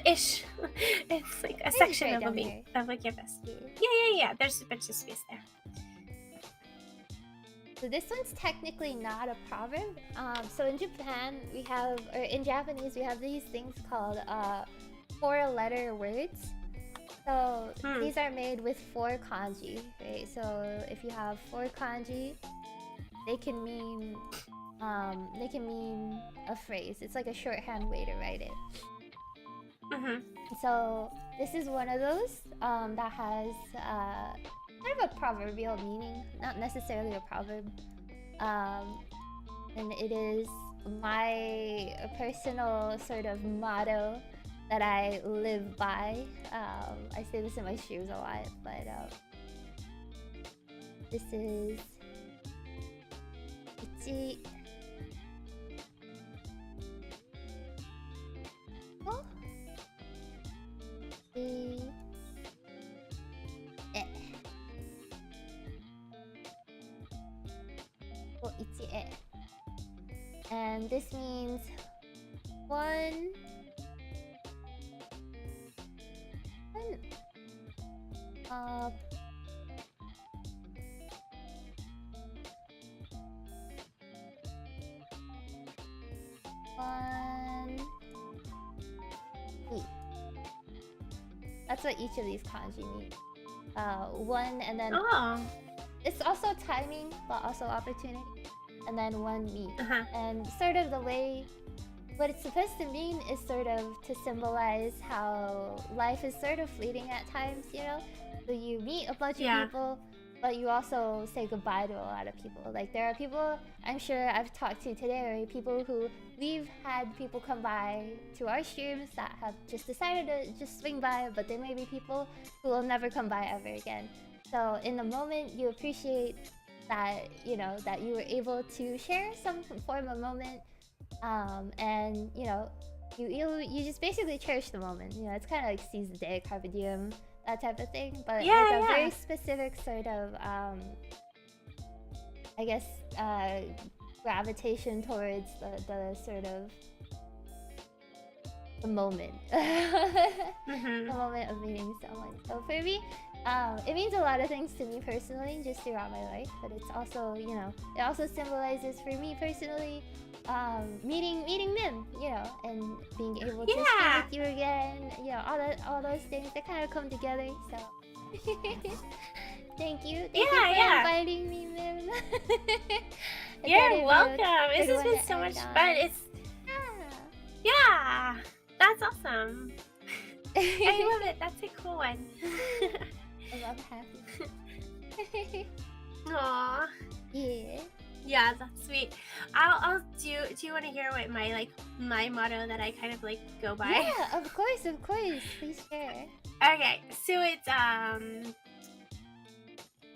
Ish. It's like a section of a canvas. Yeah. There's a bunch of space there. So this one's technically not a proverb. So in Japan in Japanese we have these things called 4-letter words. So these are made with 4 kanji, right? So if you have 4 kanji, they can mean a phrase. It's like a shorthand way to write it. So this is one of those that has kind of a proverbial meaning, not necessarily a proverb, and it is my personal sort of motto that I live by. I say this in my shoes a lot, but this is ichi. Oh. And this means one that's what each of these kanji mean. One, and then it's also timing, but also opportunity, and then one meet. And sort of the way what it's supposed to mean is sort of to symbolize how life is sort of fleeting at times, you know? So you meet a bunch of people, but you also say goodbye to a lot of people. Like there are people I'm sure I've talked to today, or people who we've had people come by to our streams that have just decided to just swing by, but there may be people who will never come by ever again. So in the moment you appreciate that, you know, that you were able to share some form of moment, and you know, you just basically cherish the moment. You know, it's kind of like seize the day, carpe diem, that type of thing, but a very specific sort of I guess gravitation towards the sort of the moment. The moment of meeting someone. So for me, it means a lot of things to me personally, just throughout my life, but it's also, you know, it also symbolizes for me personally meeting Mim, you know, and being able to speak with you again, all those things that kind of come together. So thank you for inviting me, Mim. You're welcome. This has been so much fun. Yeah, that's awesome. I love it. That's a cool one. I love happy. Aww. Yeah, that's sweet. I'll do you want to hear what my motto that I kind of go by? Yeah, of course. Please share. Okay, so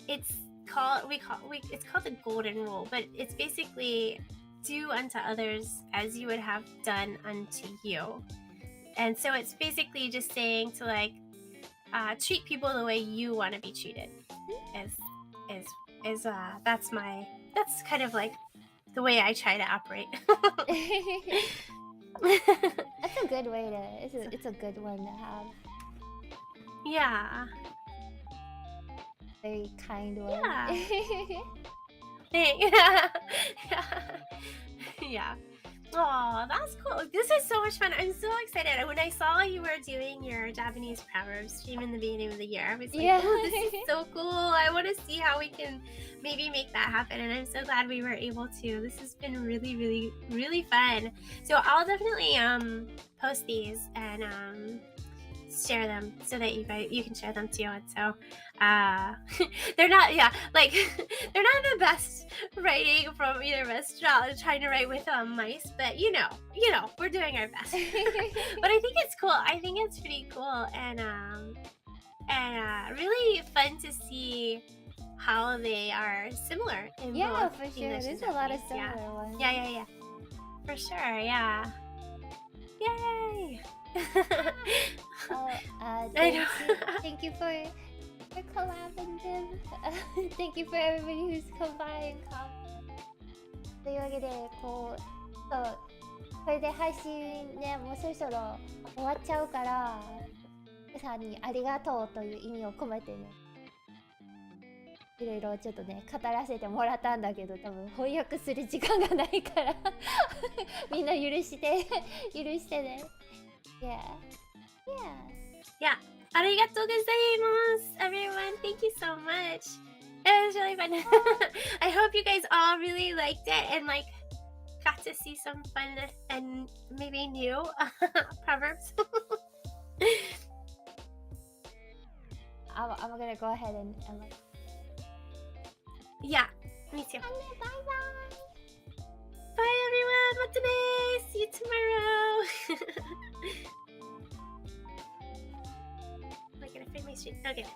it's called the golden rule, but it's basically do unto others as you would have done unto you. And so it's basically just saying to treat people the way you want to be treated. That's kind of the way I try to operate. That's a good way to. It's a good one to have. Yeah. Very kind one. Yeah. Yeah. Oh, that's cool. This is so much fun. I'm so excited. When I saw you were doing your Japanese Proverbs stream in the beginning of the year, I was like, oh, this is so cool. I want to see how we can maybe make that happen. And I'm so glad we were able to. This has been really, really, really fun. So I'll definitely post these and share them so that you can share them too. And so they're not they're not the best writing from either of us trying to write with mice, but we're doing our best. But I think it's cool. I think it's pretty cool and really fun to see how they are similar in both for sure. English There's and a lot of Japanese. similar ones. Yeah. For sure, yeah. Yay! Thank you for collabing. Thank you for everybody who's come by and come. というわけでこれで配信ねもうそろそろ終わっちゃうから皆さんにありがとうという意味を込めてねいろいろちょっとね語らせてもらったんだけど多分翻訳する時間がないからみんな許してね。Yeah. ありがとうございます everyone. Thank you so much. It was really fun. I hope you guys all really liked it and got to see some fun and maybe new proverbs. I'm gonna go ahead and Yeah, me too. Bye. Bye everyone. Mata ne. See you tomorrow. Am I gonna fit my street? Okay.